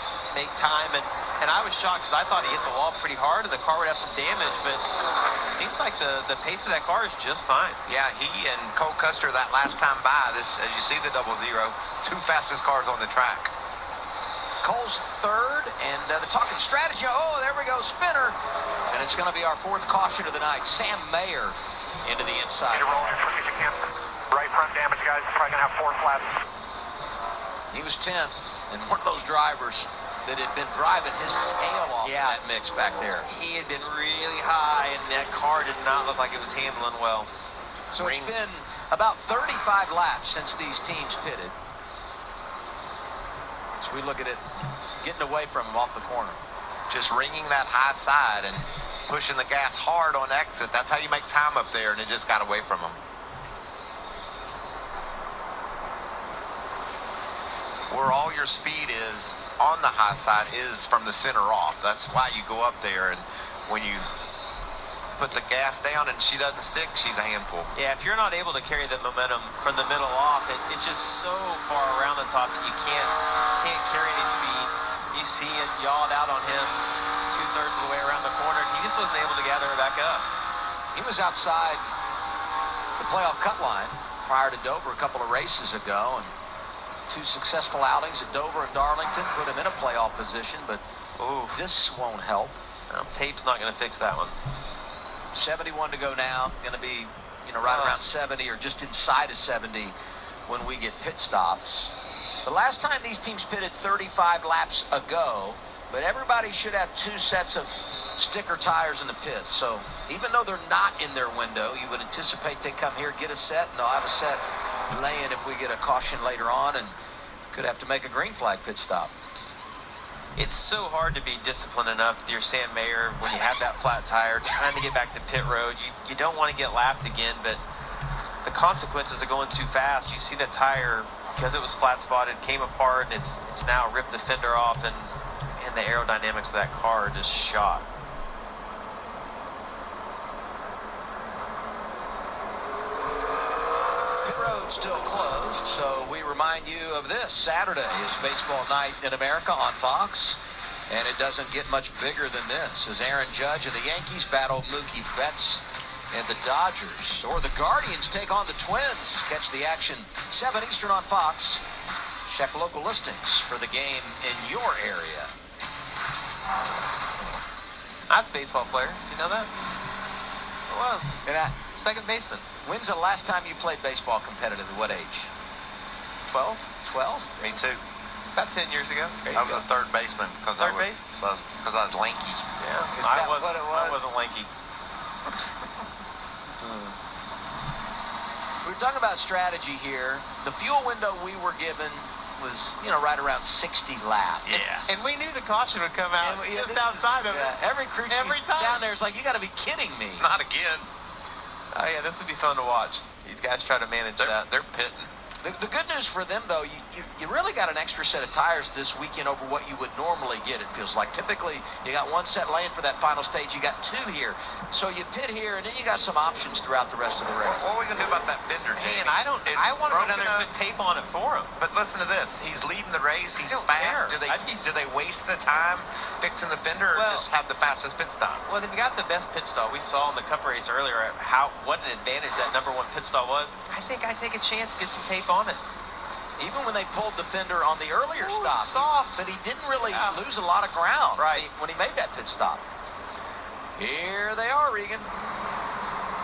time. And I was shocked because I thought he hit the wall pretty hard and the car would have some damage, but it seems like the pace of that car is just fine. Yeah, he and Cole Custer that last time by, this, as you see the 0-0, 2 fastest cars on the track. Cole's 3rd, and the talking strategy. Oh, there we go, spinner. And it's going to be our 4th caution of the night. Sam Mayer into the inside. Roll as quick as you can. Right front damage, guys. Probably going to have 4 flaps. He was 10th, and one of those drivers that had been driving his tail off in that mix back there. He had been really high, and that car did not look like it was handling well. So it's been about 35 laps since these teams pitted. So we look at it getting away from him off the corner. Just ringing that high side and pushing the gas hard on exit. That's how you make time up there, and it just got away from him. Where all your speed is on the high side is from the center off. That's why you go up there, and when you put the gas down and she doesn't stick, she's a handful. Yeah, if you're not able to carry the momentum from the middle off, it's just so far around the top that you can't carry any speed. You see it yawed out on him 2/3 of the way around the corner. He just wasn't able to gather it back up. He was outside the playoff cut line prior to Dover a couple of races ago, and 2 successful outings at Dover and Darlington put him in a playoff position, but this won't help. Tape's not going to fix that one. 71 to go now. Going to be, right around 70 or just inside of 70 when we get pit stops. The last time these teams pitted 35 laps ago, but everybody should have 2 sets of sticker tires in the pits. So even though they're not in their window, you would anticipate they come here, get a set, and they'll have a set laying if we get a caution later on, and could have to make a green flag pit stop. It's so hard to be disciplined enough with your Sam Mayer when you have that flat tire, trying to get back to pit road. You don't want to get lapped again, but the consequences of going too fast. You see that tire, because it was flat spotted, came apart, and it's now ripped the fender off, and the aerodynamics of that car are just shot. Still closed, so we remind you of this. Saturday is baseball night in America on Fox, and it doesn't get much bigger than this as Aaron Judge and the Yankees battle Mookie Betts and the Dodgers, or the Guardians take on the Twins. Catch the action 7 Eastern on Fox. Check local listings for the game in your area. That's a baseball player. Do you know that? It was. And second baseman. when's the last time you played baseball competitively? What age? 12? 12? Me too. About 10 years ago. I was a third baseman because I base? was lanky. Yeah, Is that what it was? I wasn't lanky. We were talking about strategy here. The fuel window we were given was, right around 60 laps. Yeah. And we knew the caution would come out just outside of it. Every crew chief Every time. down there is like, you got to be kidding me. Not again. Oh, yeah, this would be fun to watch. These guys try to manage that. They're pitting. The good news for them, though, you really got an extra set of tires this weekend over what you would normally get, it feels like. Typically, you got one set laying for that final stage. You got two here. So you pit here, and then you got some options throughout the rest of the race. What are we going to do about that fender, Jamie? Man, I want to go down there and put tape on it for him. But listen to this. He's leading the race. He's don't fast. care. Do they waste the time fixing the fender or just have the fastest pit stop? Well, they've got the best pit stall. We saw in the Cup race earlier what an advantage that #1 pit stall was. I think I'd take a chance to get some tape on it. Even when they pulled the fender on the earlier stop, soft. but he didn't really lose a lot of ground right when he made that pit stop. Here they are, Regan.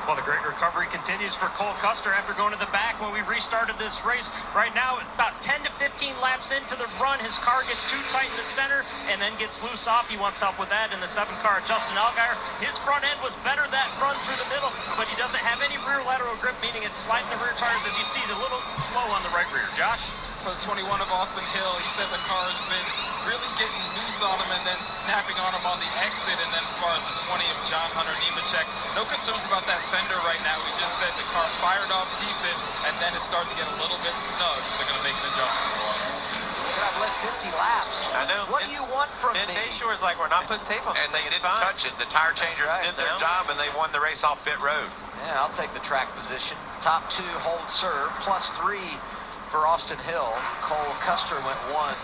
Well, the great recovery continues for Cole Custer after going to the back when we restarted this race. Right now, about 10 to 15 laps into the run, his car gets too tight in the center and then gets loose off. He wants help with that in the 7 car, Justin Allgaier. His front end was better that run through the middle, but he doesn't have any rear lateral grip, meaning it's sliding the rear tires. As you see, he's a little slow on the right rear. Josh? For the 21 of Austin Hill, he said the car has been really getting loose on him and then snapping on him on the exit. And then as far as the 20 of John Hunter Nemechek, no concerns about that fender right now. We just said the car fired off decent and then it started to get a little bit snug, so they're going to make an adjustment for it. He said, I've led 50 laps. I know. What do you want from me? Bayshore is like, we're not putting tape on And this they thing. It's didn't fine. touch it. The tire changers Right, did their no. job, and they won the race off pit road. Yeah, I'll take the track position. Top 2 hold serve, +3 for Austin Hill. Cole Custer went 1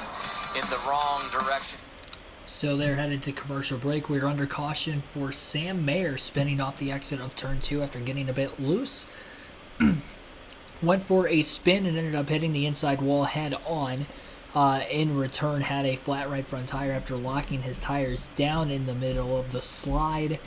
in the wrong direction. So they're headed to commercial break. We're under caution for Sam Mayer spinning off the exit of turn 2 after getting a bit loose. Went for a spin and ended up hitting the inside wall head on. In return, had a flat right front tire after locking his tires down in the middle of the slide.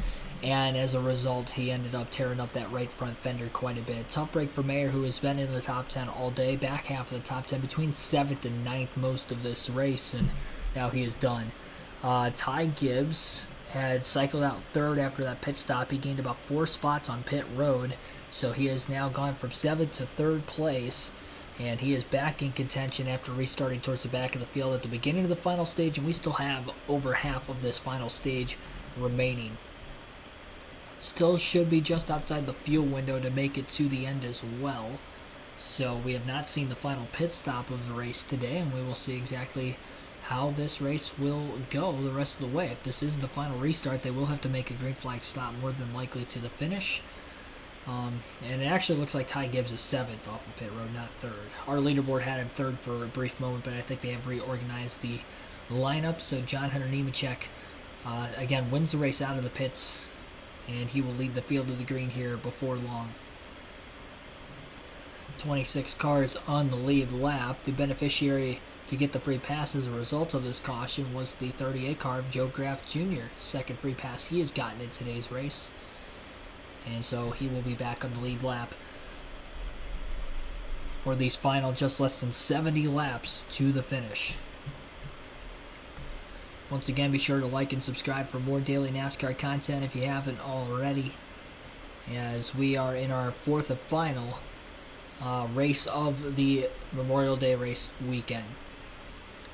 And as a result, he ended up tearing up that right front fender quite a bit. Tough break for Mayer, who has been in the top 10 all day. Back half of the top 10, between 7th and 9th most of this race, and now he is done. Ty Gibbs had cycled out 3rd after that pit stop. He gained about 4 spots on pit road, so he has now gone from 7th to 3rd place, and he is back in contention after restarting towards the back of the field at the beginning of the final stage, and we still have over half of this final stage remaining. Still should be just outside the fuel window to make it to the end as well. So we have not seen the final pit stop of the race today, and we will see exactly how this race will go the rest of the way. If this is the final restart, they will have to make a green flag stop more than likely to the finish. And it actually looks like Ty Gibbs is 7th off of pit road, not 3rd. Our leaderboard had him 3rd for a brief moment, but I think they have reorganized the lineup. So John Hunter Nemechek, again, wins the race out of the pits, and he will lead the field to the green here before long. 26 cars on the lead lap. The beneficiary to get the free pass as a result of this caution was the 38 car of Joe Graff Jr. Second free pass he has gotten in today's race. And so he will be back on the lead lap for these final just less than 70 laps to the finish. Once again, be sure to like and subscribe for more daily NASCAR content if you haven't already, as we are in our 4th and final race of the Memorial Day race weekend.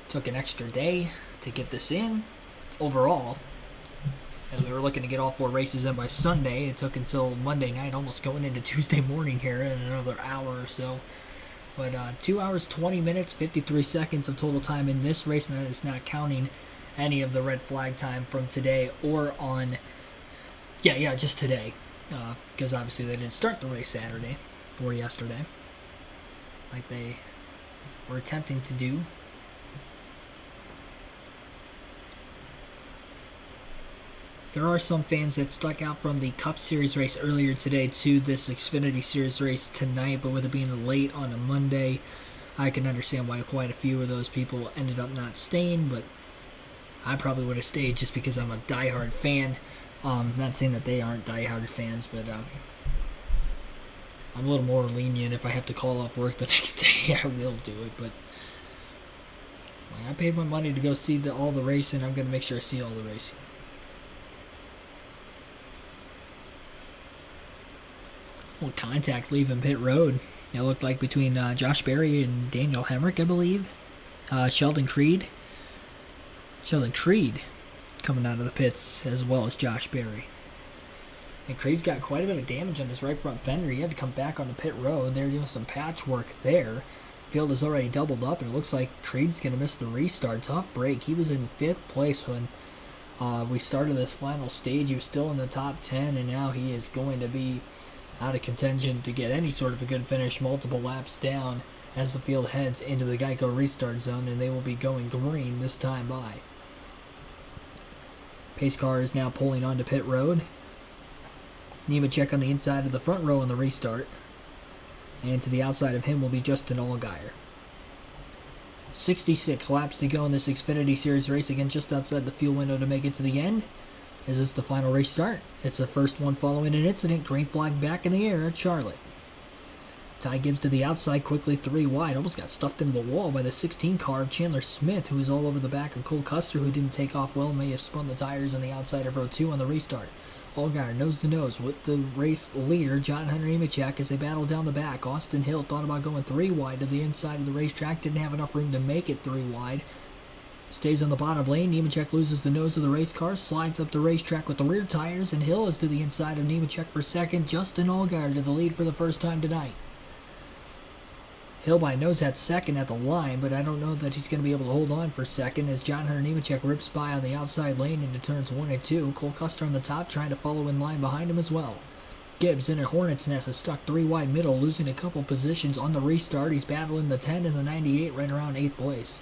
Took an extra day to get this in overall, as we were looking to get all 4 races in by Sunday. It took until Monday night, almost going into Tuesday morning here, in another hour or so. But 2 hours, 20 minutes, 53 seconds of total time in this race, and that is not counting any of the red flag time from today or on, just today, because obviously they didn't start the race Saturday or yesterday like they were attempting to do. There are some fans that stuck out from the Cup Series race earlier today to this Xfinity Series race tonight, but with it being late on a Monday, I can understand why quite a few of those people ended up not staying, but I probably would have stayed just because I'm a diehard fan. Not saying that they aren't diehard fans, but I'm a little more lenient. If I have to call off work the next day, I will do it. But I paid my money to go see all the racing. I'm going to make sure I see all the racing. Well, contact leaving pit road. It looked like between Josh Berry and Daniel Hemrick, I believe. Sheldon Creed coming out of the pits, as well as Josh Berry. And Creed's got quite a bit of damage on his right front fender. He had to come back on the pit road. They're doing some patchwork there. Field is already doubled up, and it looks like Creed's going to miss the restart. Tough break. He was in 5th place when we started this final stage. He was still in the top 10, and now he is going to be out of contention to get any sort of a good finish, multiple laps down as the field heads into the Geico restart zone, and they will be going green this time by. Pace car is now pulling onto pit road. Nemechek on the inside of the front row on the restart, and to the outside of him will be Justin Allgaier. 66 laps to go in this Xfinity Series race, again just outside the fuel window to make it to the end, Is this the final race start? It's the first one following an incident. Green flag back in the air at Charlotte. Ty Gibbs to the outside, quickly 3 wide. Almost got stuffed into the wall by the 16 car of Chandler Smith, who was all over the back of Cole Custer, who didn't take off well, may have spun the tires on the outside of row 2 on the restart. Allgaier nose to nose with the race leader, John Hunter Nemechek, as they battle down the back. Austin Hill thought about going 3 wide to the inside of the racetrack, didn't have enough room to make it 3 wide. Stays on the bottom lane. Nemechek loses the nose of the race car, slides up the racetrack with the rear tires, and Hill is to the inside of Nemechek for second. Justin Allgaier to the lead for the first time tonight. Hill by nose had second at the line, but I don't know that he's going to be able to hold on for second as John Hunter Nemechek rips by on the outside lane into turns 1 and 2. Cole Custer on the top trying to follow in line behind him as well. Gibbs in a Hornet's Nest is stuck 3 wide middle, losing a couple positions on the restart. He's battling the 10 and the 98 right around 8th place.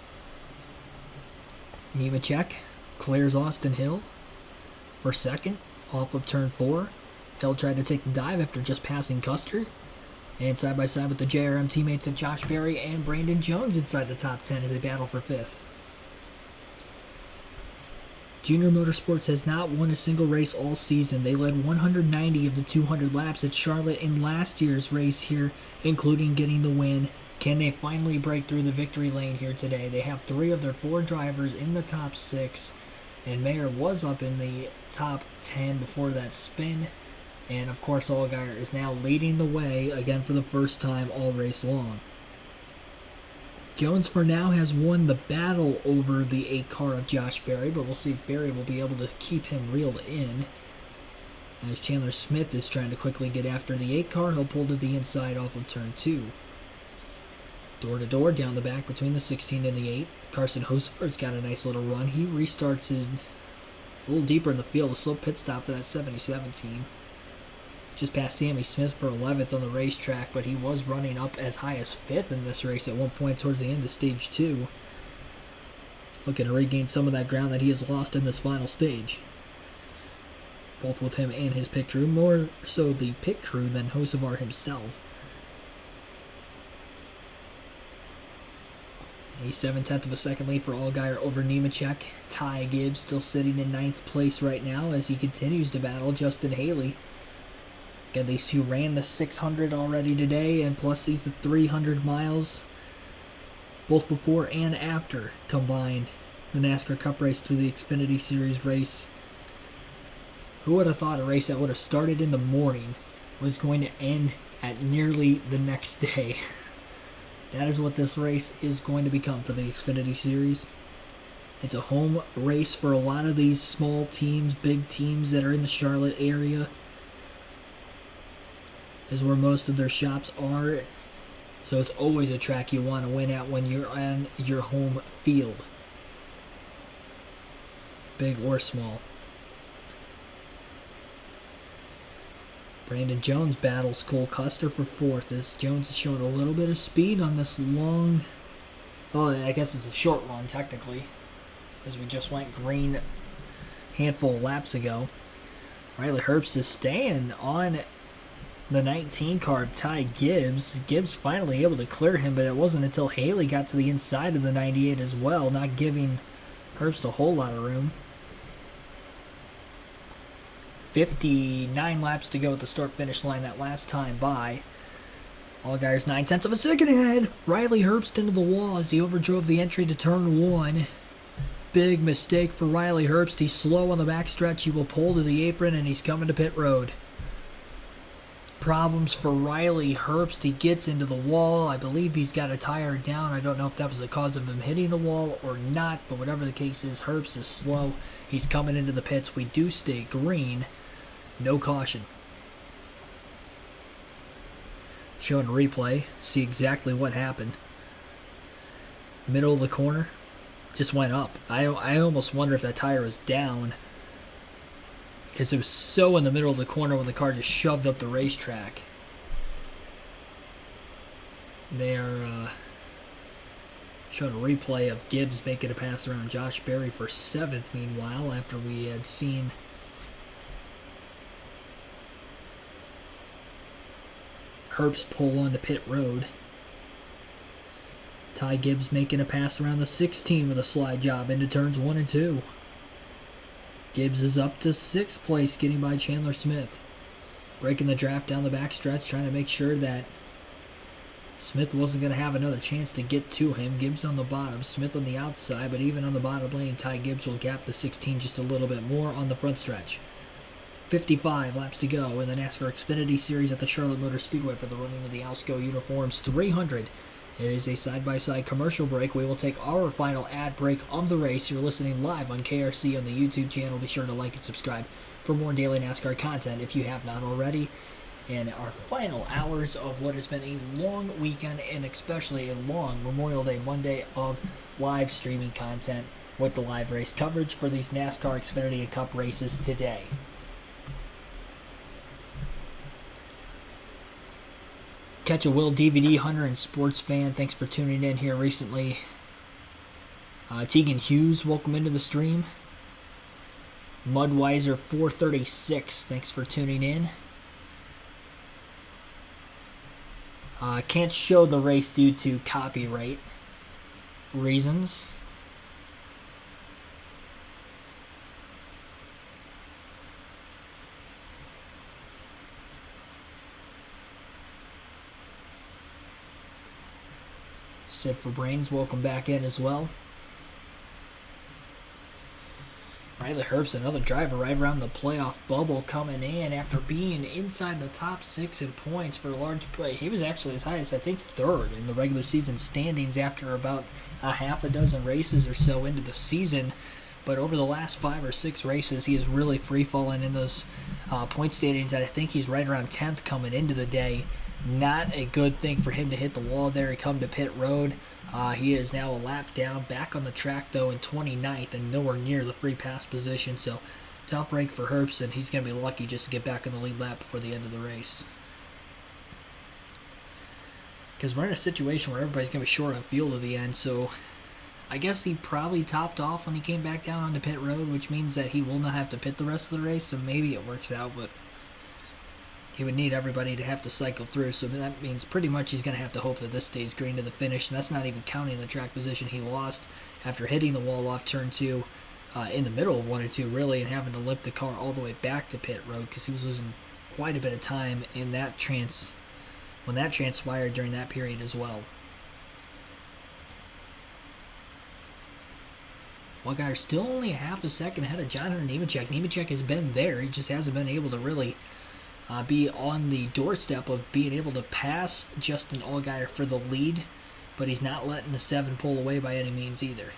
Nemechek clears Austin Hill for second off of turn 4. Hill tried to take the dive after just passing Custer. And side by side with the JRM teammates of Josh Berry and Brandon Jones inside the top 10 as they battle for 5th. Junior Motorsports has not won a single race all season. They led 190 of the 200 laps at Charlotte in last year's race here, including getting the win. Can they finally break through the victory lane here today? They have 3 of their 4 drivers in the top 6, and Mayer was up in the top 10 before that spin. And of course, Allgaier is now leading the way again for the first time all race long. Jones for now has won the battle over the 8 car of Josh Berry, but we'll see if Berry will be able to keep him reeled in. As Chandler Smith is trying to quickly get after the 8 car, he'll pull to the inside off of turn 2. Door to door down the back between the 16 and the 8. Carson Hosevar's got a nice little run. He restarted a little deeper in the field, a slow pit stop for that 77 team. Just past Sammy Smith for 11th on the racetrack, but he was running up as high as 5th in this race at one point towards the end of stage 2. Looking to regain some of that ground that he has lost in this final stage. Both with him and his pit crew, more so the pit crew than Hosevar himself. A 7/10 of a second lead for Allgaier over Nemechek. Ty Gibbs still sitting in 9th place right now as he continues to battle Justin Haley. Again, these two ran the 600 already today, and plus these the 300 miles, both before and after combined the NASCAR Cup race to the Xfinity Series race. Who would have thought a race that would have started in the morning was going to end at nearly the next day? That is what this race is going to become for the Xfinity Series. It's a home race for a lot of these small teams, big teams that are in the Charlotte area. Is where most of their shops are. So it's always a track you want to win at when you're on your home field. Big or small. Brandon Jones battles Cole Custer for 4th as Jones is showing a little bit of speed on this long... Well, I guess it's a short run technically, as we just went green handful of laps ago. Riley Herbst is staying on the 19 car, Ty Gibbs. Gibbs finally able to clear him, but it wasn't until Haley got to the inside of the 98 as well, not giving Herbst a whole lot of room. 59 laps to go at the start-finish line that last time by. Allgaier's 9/10 of a second ahead. Riley Herbst into the wall as he overdrove the entry to turn 1. Big mistake for Riley Herbst. He's slow on the backstretch. He will pull to the apron, and he's coming to pit road. Problems for Riley Herbst. He gets into the wall. I believe he's got a tire down. I don't know if that was the cause of him hitting the wall or not, but whatever the case is, Herbst is slow. He's coming into the pits. We do stay green. No caution. Showing a replay. See exactly what happened. Middle of the corner. Just went up. I almost wonder if that tire was down, because it was so in the middle of the corner when the car just shoved up the racetrack. They are showing a replay of Gibbs making a pass around Josh Berry for 7th, meanwhile, after we had seen Herbst pull onto pit road. Ty Gibbs making a pass around the 16 with a slide job into turns 1 and 2. Gibbs is up to 6th place, getting by Chandler Smith. Breaking the draft down the backstretch, trying to make sure that Smith wasn't going to have another chance to get to him. Gibbs on the bottom, Smith on the outside, but even on the bottom lane, Ty Gibbs will gap the 16 just a little bit more on the front stretch. 55 laps to go in the NASCAR Xfinity Series at the Charlotte Motor Speedway for the running of the Alsco uniforms. 300. It is a side-by-side commercial break. We will take our final ad break of the race. You're listening live on KRC on the YouTube channel. Be sure to like and subscribe for more daily NASCAR content if you have not already. And our final hours of what has been a long weekend and especially a long Memorial Day Monday of live streaming content with the live race coverage for these NASCAR Xfinity and Cup races today. Catch a Will DVD hunter and sports fan. Thanks for tuning in here recently. Tegan Hughes, welcome into the stream. Mudweiser 436, thanks for tuning in. Can't show the race due to copyright reasons. Sid for Brains, welcome back in as well. Riley Herbst, another driver right around the playoff bubble, coming in after being inside the top 6 in points for a large play. He was actually as high as, I think, 3rd in the regular season standings after about a half a dozen races or so into the season. But over the last 5 or 6 races, he is really free-falling in those point standings. I think he's right around 10th coming into the day. Not a good thing for him to hit the wall there. He come to pit road. He is now a lap down, back on the track though in 29th and nowhere near the free pass position. So tough break for Herbst, and he's going to be lucky just to get back in the lead lap before the end of the race. Because we're in a situation where everybody's going to be short on fuel at the end, so I guess he probably topped off when he came back down onto pit road, which means that he will not have to pit the rest of the race, so maybe it works out, but he would need everybody to have to cycle through, so that means pretty much he's going to have to hope that this stays green to the finish, and that's not even counting the track position he lost after hitting the wall off turn 2 in the middle of 1 and 2, really, and having to limp the car all the way back to pit road because he was losing quite a bit of time in that when that transpired during that period as well. Allgaier still only a half a second ahead of John Hunter Nemechek. Nemechek has been there, he just hasn't been able to really be on the doorstep of being able to pass Justin Allgaier for the lead, but he's not letting the 7 pull away by any means either.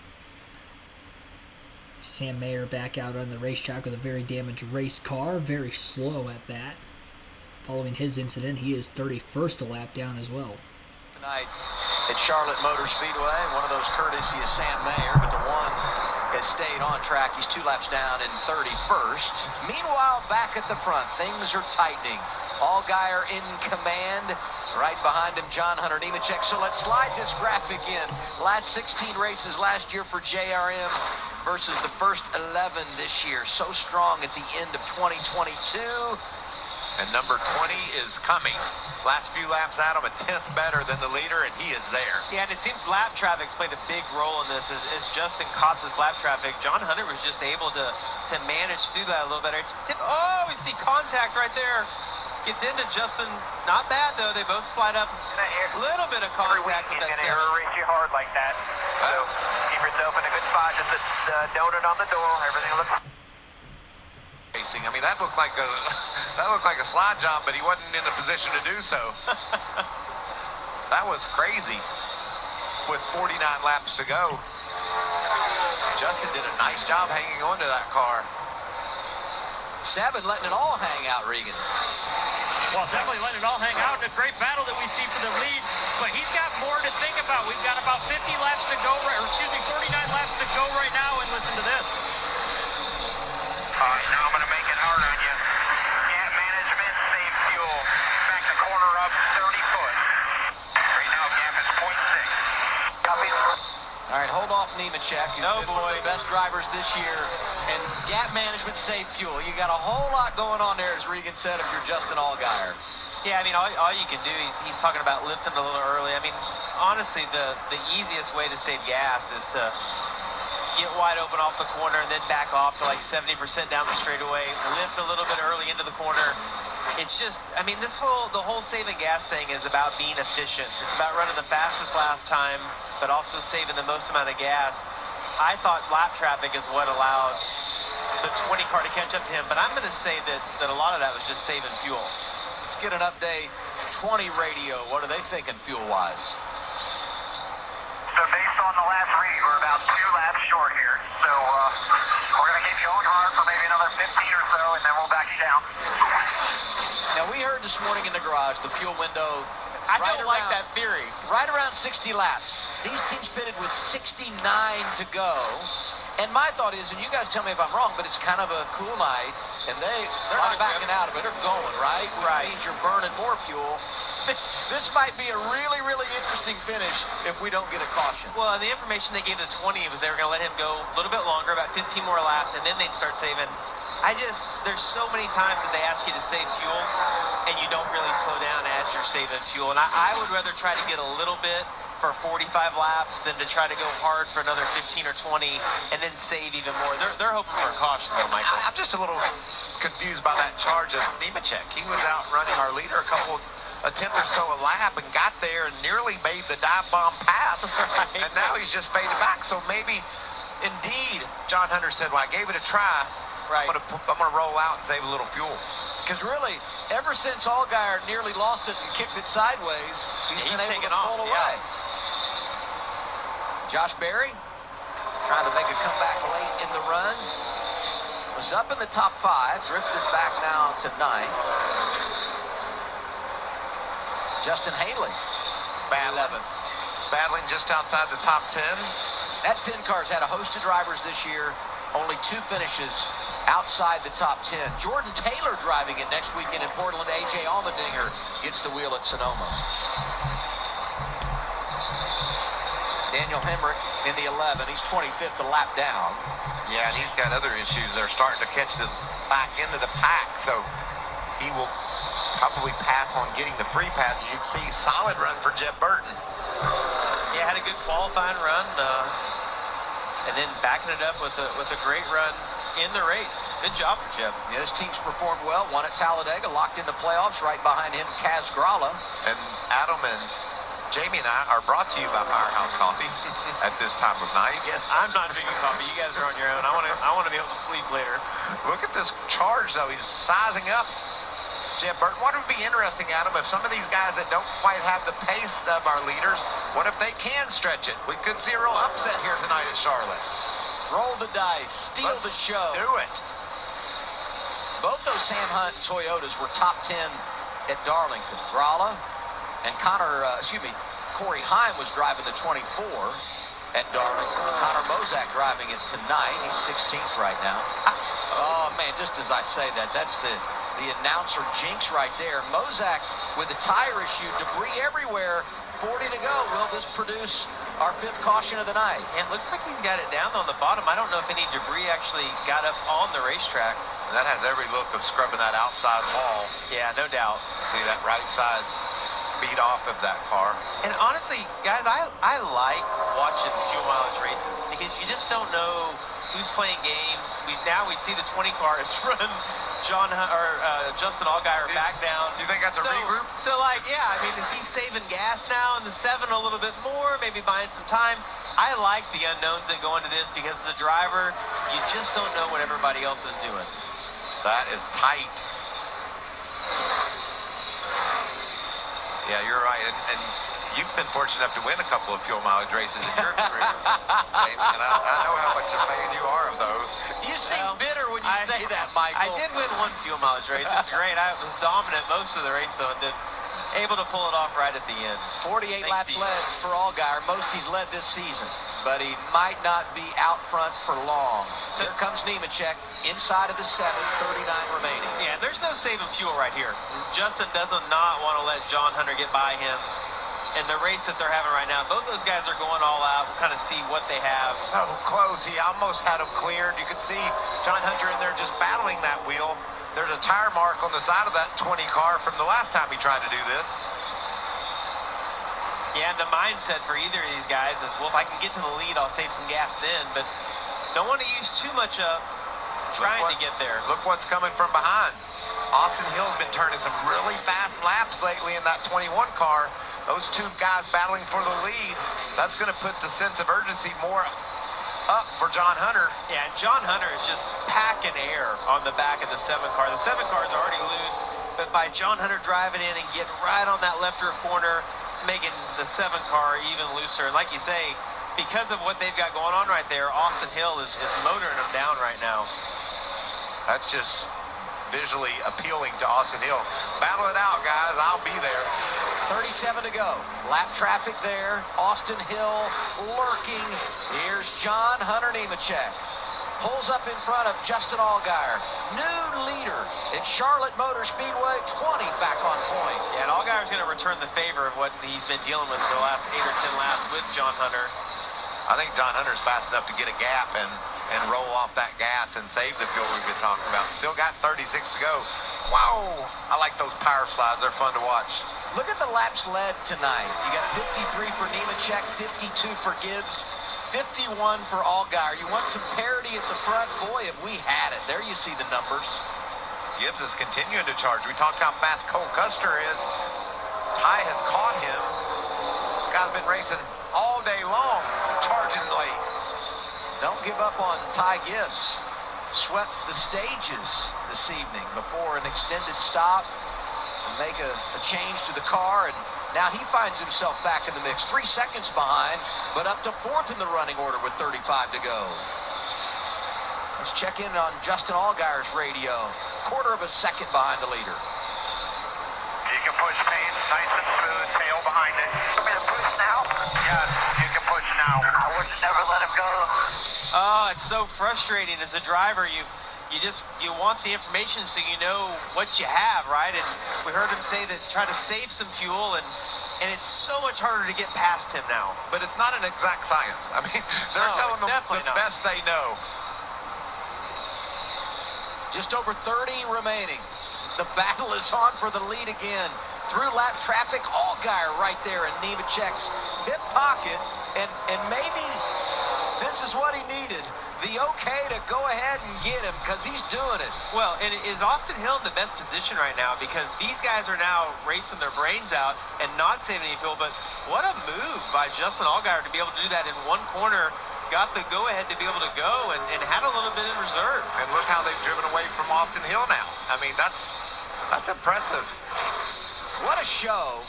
Sam Mayer back out on the racetrack with a very damaged race car, very slow at that. Following his incident, he is 31st a lap down as well. Tonight at Charlotte Motor Speedway, one of those courtesy is Sam Mayer, but the one has stayed on track. He's 2 laps down in 31st. Meanwhile, back at the front, things are tightening. Allgaier in command. Right behind him, John Hunter Nemechek. So let's slide this graphic in. Last 16 races last year for JRM versus the first 11 this year. So strong at the end of 2022. And number 20 is coming. Last few laps, Adam, a 10th better than the leader, and he is there. Yeah, and it seemed lap traffic's played a big role in this. As Justin caught this lap traffic, John Hunter was just able to manage through that a little better. Oh, we see contact right there. Gets into Justin. Not bad, though. They both slide up. A little bit of contact with that seven. Every week he's going to race you hard like that. So keep yourself in a good spot. Just a donut on the door. Everything looks... Racing. I mean, that looked like a slide job, but he wasn't in a position to do so. That was crazy. With 49 laps to go, Justin did a nice job hanging on to that car. 7 letting it all hang out, Regan. Well, definitely letting it all hang out. A great battle that we see for the lead, but he's got more to think about. We've got about 50 laps to go, 49 laps to go right now, and listen to this. All right, now I'm going to make it hard on you. Gap management, save fuel. Back the corner up 30 foot. Right now, gap is 0.6. Copy. All right, hold off Nemechek. He's been one of the best drivers this year. And gap management, save fuel. You got a whole lot going on there, as Regan said, if you're Justin Allgaier. Yeah, I mean, all you can do, he's talking about lifting a little early. I mean, honestly, the easiest way to save gas is to get wide open off the corner and then back off to like 70% down the straightaway, lift a little bit early into the corner. It's just, I mean, the whole saving gas thing is about being efficient. It's about running the fastest lap time, but also saving the most amount of gas. I thought lap traffic is what allowed the 20 car to catch up to him, but I'm going to say that a lot of that was just saving fuel. Let's get an update. 20 radio, what are they thinking fuel-wise? So based on the last read, we're about 2 laps short here. So we're going to keep going hard for maybe another 15 or so, and then we'll back you down. Now, we heard this morning in the garage, the fuel window. I don't like that theory. Right around 60 laps. These teams pitted with 69 to go. And my thought is, and you guys tell me if I'm wrong, but it's kind of a cool night, and they're not backing out of it. They're going, right? Which means you're burning more fuel. This might be a really, really interesting finish if we don't get a caution. Well, the information they gave the 20 was they were going to let him go a little bit longer, about 15 more laps, and then they'd start saving. There's so many times that they ask you to save fuel, and you don't really slow down as you're saving fuel. And I would rather try to get a little bit for 45 laps than to try to go hard for another 15 or 20 and then save even more. They're hoping for a caution though, Michael. I'm just a little confused by that charge of Nemechek. He was out running our leader a tenth or so a lap and got there and nearly made the dive bomb pass. Right. And now he's just faded back. So maybe, indeed, John Hunter said, well, I gave it a try. Right. I'm gonna roll out and save a little fuel. Because really, ever since Allgaier nearly lost it and kicked it sideways, he's been able to pull away. Josh Berry trying to make a comeback late in the run. Was up in the top 5, drifted back now to 9th. Justin Haley, 11th. Battling just outside the top 10. That 10 car's had a host of drivers this year. Only 2 finishes outside the top 10. Jordan Taylor driving it next weekend in Portland. A.J. Allmendinger gets the wheel at Sonoma. Daniel Hemrick in the 11. He's 25th a lap down. Yeah, and he's got other issues that are starting to catch the back end of the pack. So he will probably pass on getting the free pass. As you can see, solid run for Jeff Burton. Yeah, had a good qualifying run. And then backing it up with a great run in the race. Good job for Jeb. Yeah, this team's performed well. Won at Talladega, locked in the playoffs. Right behind him, Kaz Gralla. And Adam and Jamie and I are brought to you by Firehouse Coffee at this time of night. Yes. I'm not drinking coffee. You guys are on your own. I want to be able to sleep later. Look at this charge, though. He's sizing up Jeb Burton. What would be interesting, Adam, if some of these guys that don't quite have the pace of our leaders, what if they can stretch it? We could see a real upset here tonight at Charlotte. Roll the dice. Steal the show. Do it. Both those Sam Hunt Toyotas were top 10 at Darlington. Gralla and Corey Heim was driving the 24 at Darlington. Connor Mozak driving it tonight. He's 16th right now. Oh, man, just as I say that, that's the announcer jinx right there. Mozak with a tire issue, debris everywhere, 40 to go. Will this produce our 5th caution of the night? And it looks like he's got it down on the bottom. I don't know if any debris actually got up on the racetrack. And that has every look of scrubbing that outside wall. Yeah, no doubt. See that right side beat off of that car. And honestly, guys, I like watching fuel mileage races because you just don't know who's playing games. We see the 20 cars run Justin Allgaier back down. You think that's a regroup? So yeah, I mean, is he saving gas now in the 7 a little bit more, maybe buying some time? I like the unknowns that go into this because as a driver, you just don't know what everybody else is doing. That is tight. Yeah, you're right. And you've been fortunate enough to win a couple of fuel mileage races in your career, Jamie, and I know how much a fan you are of those. You seem bitter when you say that, Michael. I did win 1 fuel mileage race. It was great. I was dominant most of the race, though, and then able to pull it off right at the end. 48 laps led for Allgaier. Most he's led this season, but he might not be out front for long. So here comes Nemechek inside of the 7, 39 remaining. Yeah, there's no saving fuel right here. Justin does not want to let John Hunter get by him. In the race that they're having right now, both those guys are going all out. We'll kind of see what they have. So close. He almost had him cleared. You could see John Hunter in there just battling that wheel. There's a tire mark on the side of that 20 car from the last time he tried to do this. Yeah, and the mindset for either of these guys is, well, if I can get to the lead, I'll save some gas then. But Don't want to use too much up trying to get there. Look what's coming from behind. Austin Hill's been turning some really fast laps lately in that 21 car. Those two guys battling for the lead. That's going to put the sense of urgency more up for John Hunter. Yeah, and John Hunter is just packing air on the back of the 7 car. The 7 car is already loose, but by John Hunter driving in and getting right on that left rear corner, it's making the 7 car even looser. And like you say, because of what they've got going on right there, Austin Hill is motoring them down right now. That's just visually appealing to Austin Hill. Battle it out, guys. I'll be there. 37 to go. Lap traffic there. Austin Hill lurking. Here's John Hunter Nemechek. Pulls up in front of Justin Allgaier. New leader at Charlotte Motor Speedway, 20 back on point. Yeah, and Allgaier's going to return the favor of what he's been dealing with for the last 8 or 10 laps with John Hunter. I think John Hunter's fast enough to get a gap and roll off that gas and save the fuel we've been talking about. Still got 36 to go. Whoa! I like those power slides. They're fun to watch. Look at the laps led tonight. You got 53 for Nemechek, 52 for Gibbs, 51 for Allgaier. You want some parity at the front? Boy, have we had it. There you see the numbers. Gibbs is continuing to charge. We talked how fast Cole Custer is. Ty has caught him. This guy's been racing all day long, charging late. Don't give up on Ty Gibbs. Swept the stages this evening before an extended stop. Make a change to the car, and now he finds himself back in the mix. 3 seconds behind, but up to 4th in the running order with 35 to go. Let's check in on Justin Allgaier's radio. 1/4 of a second behind the leader. You can push pace, nice and smooth, tail behind it. You want me to push now? Yes, you can push now. I would never let him go. Oh, it's so frustrating as a driver. You want the information so you know what you have, right? And we heard him say that try to save some fuel, and it's so much harder to get past him now. But it's not an exact science. I mean, they're telling them the best they know. Just over 30 remaining. The battle is on for the lead again. Through lap traffic, Allgaier right there in Nemechek's hip pocket, and maybe this is what he needed. The okay to go ahead and get him, because he's doing it. Well, and is Austin Hill in the best position right now? Because these guys are now racing their brains out and not saving any fuel. But what a move by Justin Allgaier to be able to do that in one corner. Got the go-ahead to be able to go and had a little bit in reserve. And look how they've driven away from Austin Hill now. I mean, that's impressive. What a show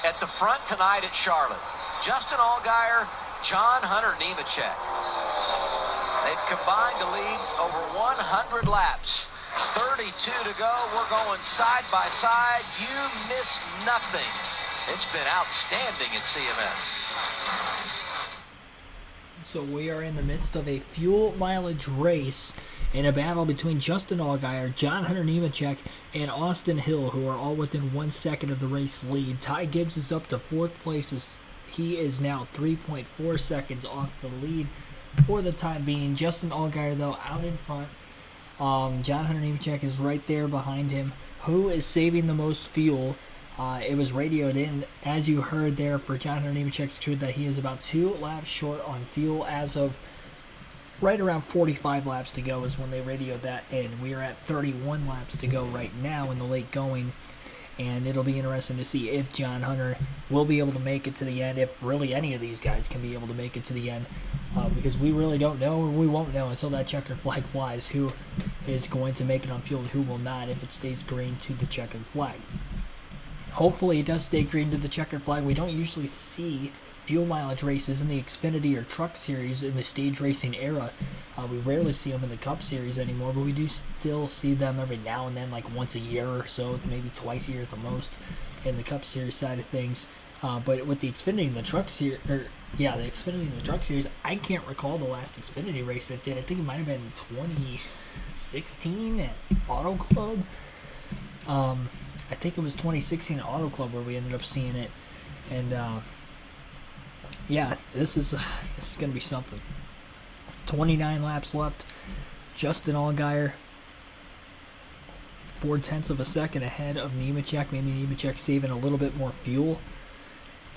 at the front tonight at Charlotte. Justin Allgaier, John Hunter Nemechek. They've combined to lead over 100 laps. 32 to go. We're going side by side. You miss nothing. It's been outstanding at CMS. So we are in the midst of a fuel mileage race in a battle between Justin Allgaier, John Hunter Nemechek, and Austin Hill, who are all within 1 second of the race lead. Ty Gibbs is up to 4th place. He is now 3.4 seconds off the lead for the time being. Justin Allgaier, though, out in front. John Hunter Nemechek is right there behind him. Who is saving the most fuel? It was radioed in, as you heard there, for John Hunter Nemechek's crew, that he is about 2 laps short on fuel as of right around 45 laps to go is when they radioed that in. We are at 31 laps to go right now in the late going, and it'll be interesting to see if John Hunter will be able to make it to the end, if really any of these guys can be able to make it to the end, because we really don't know, or we won't know until that checkered flag flies, who is going to make it on field and who will not if it stays green to the checkered flag. Hopefully it does stay green to the checkered flag. We don't usually see fuel mileage races in the Xfinity or Truck Series in the stage racing era. We rarely see them in the Cup Series anymore, but we do still see them every now and then, like once a year or so, maybe twice a year at the most, in the Cup Series side of things. But with the Xfinity and the Truck Series, the Xfinity and the Truck Series, I can't recall the last Xfinity race that did. I think it might have been 2016 at Auto Club. I think it was 2016 at Auto Club where we ended up seeing it, and this is going to be something. 29 laps left. Justin Allgaier 0.4 of a second ahead of Nemechek. Maybe Nemechek saving a little bit more fuel.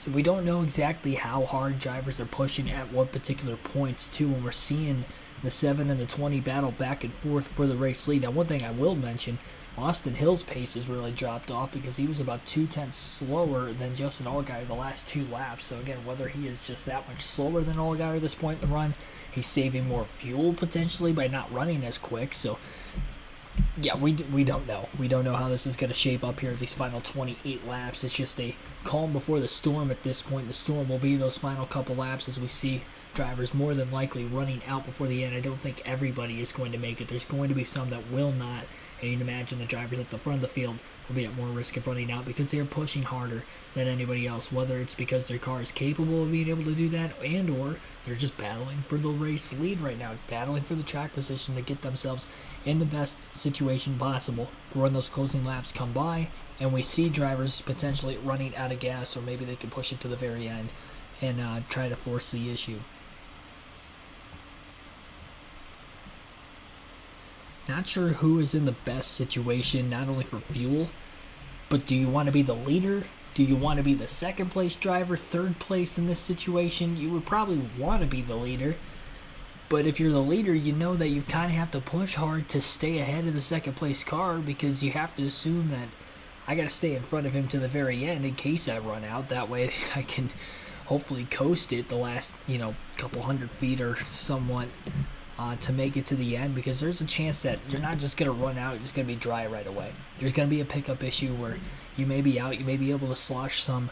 So we don't know exactly how hard drivers are pushing at what particular points, too, when we're seeing the 7 and the 20 battle back and forth for the race lead. Now, one thing I will mention, Austin Hill's pace has really dropped off because he was about 2/10 slower than Justin Allgaier the last 2 laps. So, again, whether he is just that much slower than Allgaier at this point in the run, he's saving more fuel potentially by not running as quick. So, yeah, we don't know. We don't know how this is going to shape up here at these final 28 laps. It's just a calm before the storm at this point. The storm will be those final couple laps as we see drivers more than likely running out before the end. I don't think everybody is going to make it. There's going to be some that will not. And you'd imagine the drivers at the front of the field will be at more risk of running out because they're pushing harder than anybody else, whether it's because their car is capable of being able to do that and or they're just battling for the race lead right now, battling for the track position to get themselves in the best situation possible when those closing laps come by and we see drivers potentially running out of gas, or maybe they can push it to the very end and try to force the issue. Not sure who is in the best situation, not only for fuel, but do you want to be the leader? Do you want to be the second place driver, third place in this situation? You would probably want to be the leader. But if you're the leader, you know that you kind of have to push hard to stay ahead of the second place car because you have to assume that I got to stay in front of him to the very end in case I run out. That way I can hopefully coast it the last, couple hundred feet or somewhat to make it to the end, because there's a chance that you're not just going to run out, you're just going to be dry right away. There's going to be a pickup issue where you may be out, you may be able to slosh some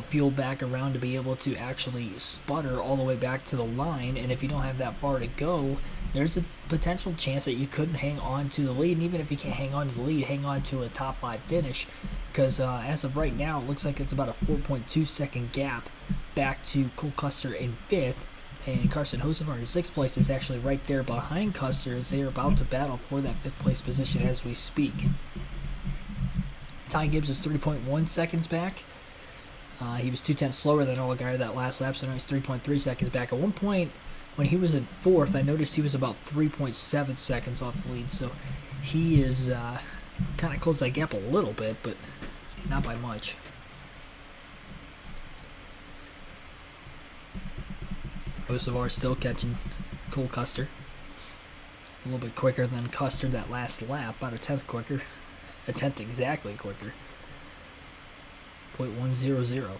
fuel back around to be able to actually sputter all the way back to the line, and if you don't have that far to go, there's a potential chance that you couldn't hang on to the lead, and even if you can't hang on to the lead, hang on to a top 5 finish, because as of right now, it looks like it's about a 4.2 second gap back to Cole Custer in 5th, and Carson Hocevar in 6th place is actually right there behind Custer as they are about to battle for that 5th place position as we speak. Ty Gibbs is 3.1 seconds back. He was 2/10 slower than Allgaier that last lap, so now he's 3.3 seconds back. At one point, when he was in 4th, I noticed he was about 3.7 seconds off the lead, so he is kind of closed that gap a little bit, but not by much. Hocevar still catching Cole Custer. A little bit quicker than Custer that last lap, about a 10th quicker. A 10th exactly quicker. 0.100.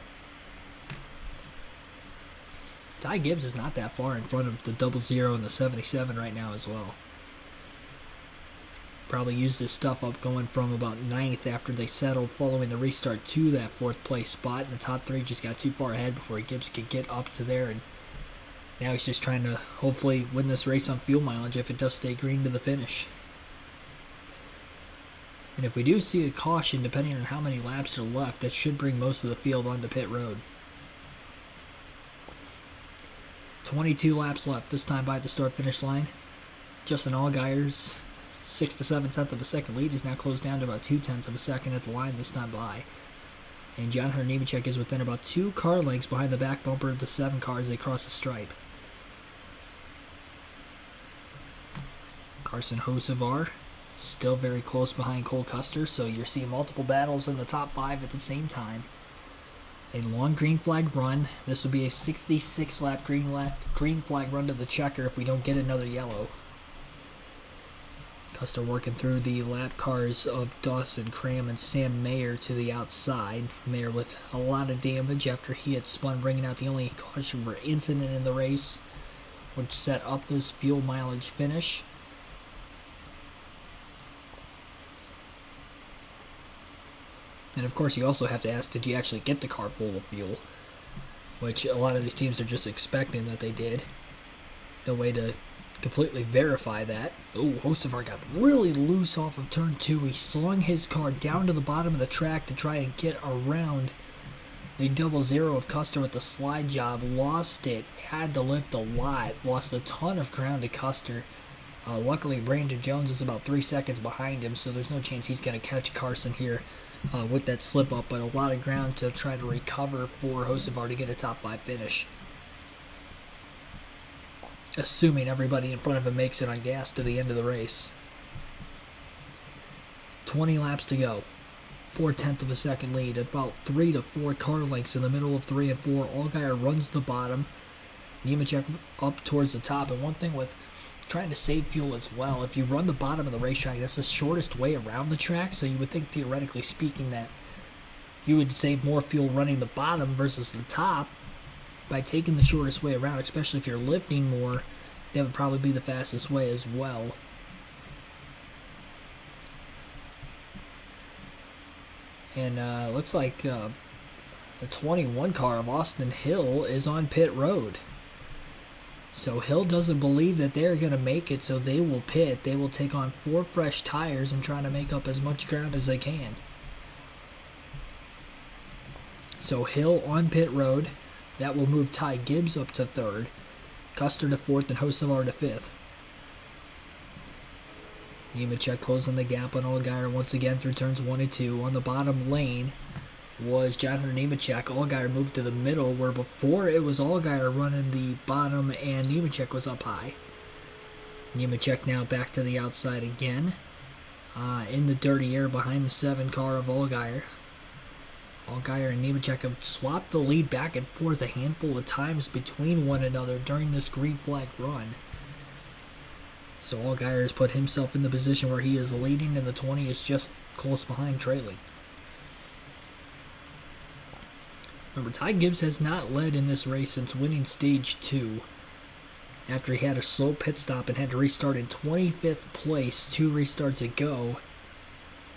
Ty Gibbs is not that far in front of the 00 and the 77 right now as well. Probably used his stuff up going from about 9th after they settled following the restart to that 4th place spot. And the top 3 just got too far ahead before Gibbs could get up to there, and now he's just trying to hopefully win this race on fuel mileage if it does stay green to the finish. And if we do see a caution, depending on how many laps are left, that should bring most of the field onto pit road. 22 laps left, this time by the start-finish line. Justin Allgaier's 6 to 7 tenths of a second lead is now closed down to about 2 tenths of a second at the line this time by. And John Hunter Nemechek is within about 2 car lengths behind the back bumper of the 7 car as they cross the stripe. Carson Hocevar still very close behind Cole Custer, so you're seeing multiple battles in the top 5 at the same time. A long green flag run. This will be a 66-lap green flag run to the checker if we don't get another yellow. Custer working through the lap cars of Dawson Cram and Sam Mayer to the outside. Mayer with a lot of damage after he had spun, bringing out the only caution for incident in the race, which set up this fuel mileage finish. And of course, you also have to ask, did you actually get the car full of fuel? Which a lot of these teams are just expecting that they did. No way to completely verify that. Oh, Hocevar got really loose off of turn 2. He slung his car down to the bottom of the track to try and get around the 00 of Custer with the slide job. Lost it. Had to lift a lot. Lost a ton of ground to Custer. Luckily, Brandon Jones is about 3 seconds behind him, so there's no chance he's going to catch Carson here with that slip up, but a lot of ground to try to recover for Hocevar to get a top 5 finish. Assuming everybody in front of him makes it on gas to the end of the race. 20 laps to go. 4/10 of a second lead. At about 3 to 4 car lengths in the middle of 3 and 4. Allgaier runs the bottom. Nemechek up towards the top. And one thing with trying to save fuel as well, if you run the bottom of the racetrack, that's the shortest way around the track. So you would think, theoretically speaking, that you would save more fuel running the bottom versus the top by taking the shortest way around, especially if you're lifting more. That would probably be the fastest way as well. And looks like the 21 car of Austin Hill is on pit road. So Hill doesn't believe that they're going to make it, so they will pit. They will take on 4 fresh tires and try to make up as much ground as they can. So Hill on pit road. That will move Ty Gibbs up to 3rd, Custer to 4th, and Hocevar to 5th. Nemechek closing the gap on Allgaier once again through turns 1 and 2. On the bottom lane was John Hunter Nemechek. Allgaier moved to the middle, where before it was Allgaier running the bottom and Nemechek was up high. Nemechek now back to the outside again. In the dirty air behind the 7 car of Allgaier. Allgaier and Nemechek have swapped the lead back and forth a handful of times between one another during this green flag run. So Allgaier has put himself in the position where he is leading, and the 20 is just close behind, trailing. Remember, Ty Gibbs has not led in this race since winning stage 2. After he had a slow pit stop and had to restart in 25th place 2 restarts ago.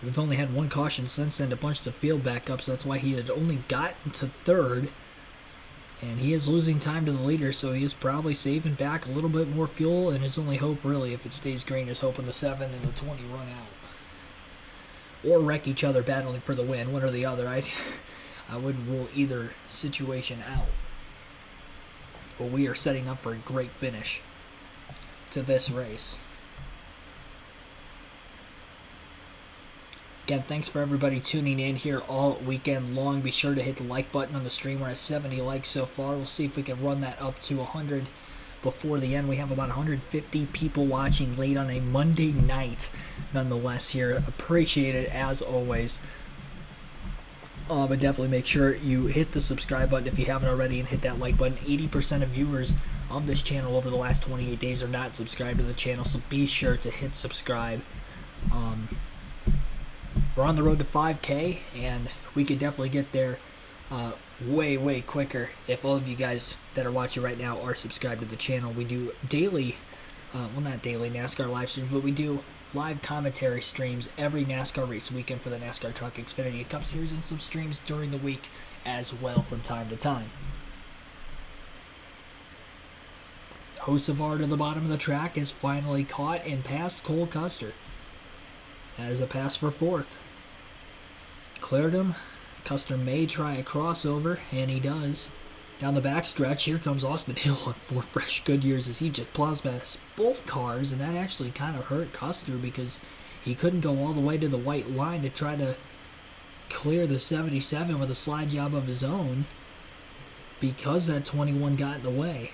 We've only had 1 caution since then to bunch the field back up, so that's why he had only gotten to 3rd. And he is losing time to the leader, so he is probably saving back a little bit more fuel, and his only hope, really, if it stays green, is hoping the 7 and the 20 run out. Or wreck each other battling for the win, one or the other. I wouldn't rule either situation out. But we are setting up for a great finish to this race. Again, thanks for everybody tuning in here all weekend long. Be sure to hit the like button on the stream. We're at 70 likes so far. We'll see if we can run that up to 100 before the end. We have about 150 people watching late on a Monday night, nonetheless, here. Appreciate it, as always. But definitely make sure you hit the subscribe button if you haven't already, and hit that like button. 80% of viewers of this channel over the last 28 days are not subscribed to the channel, so be sure to hit subscribe. We're on the road to 5K, and we could definitely get there way, way quicker if all of you guys that are watching right now are subscribed to the channel. We do daily, well, not daily NASCAR live streams, but we do live commentary streams every NASCAR race weekend for the NASCAR Talk Xfinity Cup Series, and some streams during the week as well from time to time. Hocevar to the bottom of the track is finally caught and passed Cole Custer. As a pass for 4th. Cleared him. Custer may try a crossover, and he does. Down the backstretch, here comes Austin Hill on 4 fresh Goodyears as he just plows past both cars, and that actually kind of hurt Custer because he couldn't go all the way to the white line to try to clear the 77 with a slide job of his own because that 21 got in the way.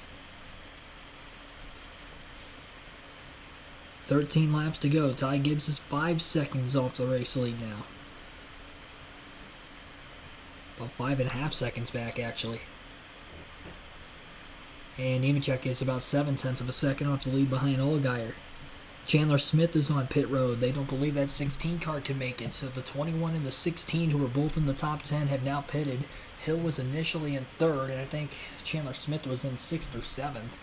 13 laps to go. Ty Gibbs is 5 seconds off the race lead now. About 5.5 seconds back, actually. And Nemechek is about 0.7 of a second off the lead behind Allgaier. Chandler Smith is on pit road. They don't believe that 16 car can make it, so the 21 and the 16, who were both in the top 10, have now pitted. Hill was initially in 3rd, and I think Chandler Smith was in 6th or 7th.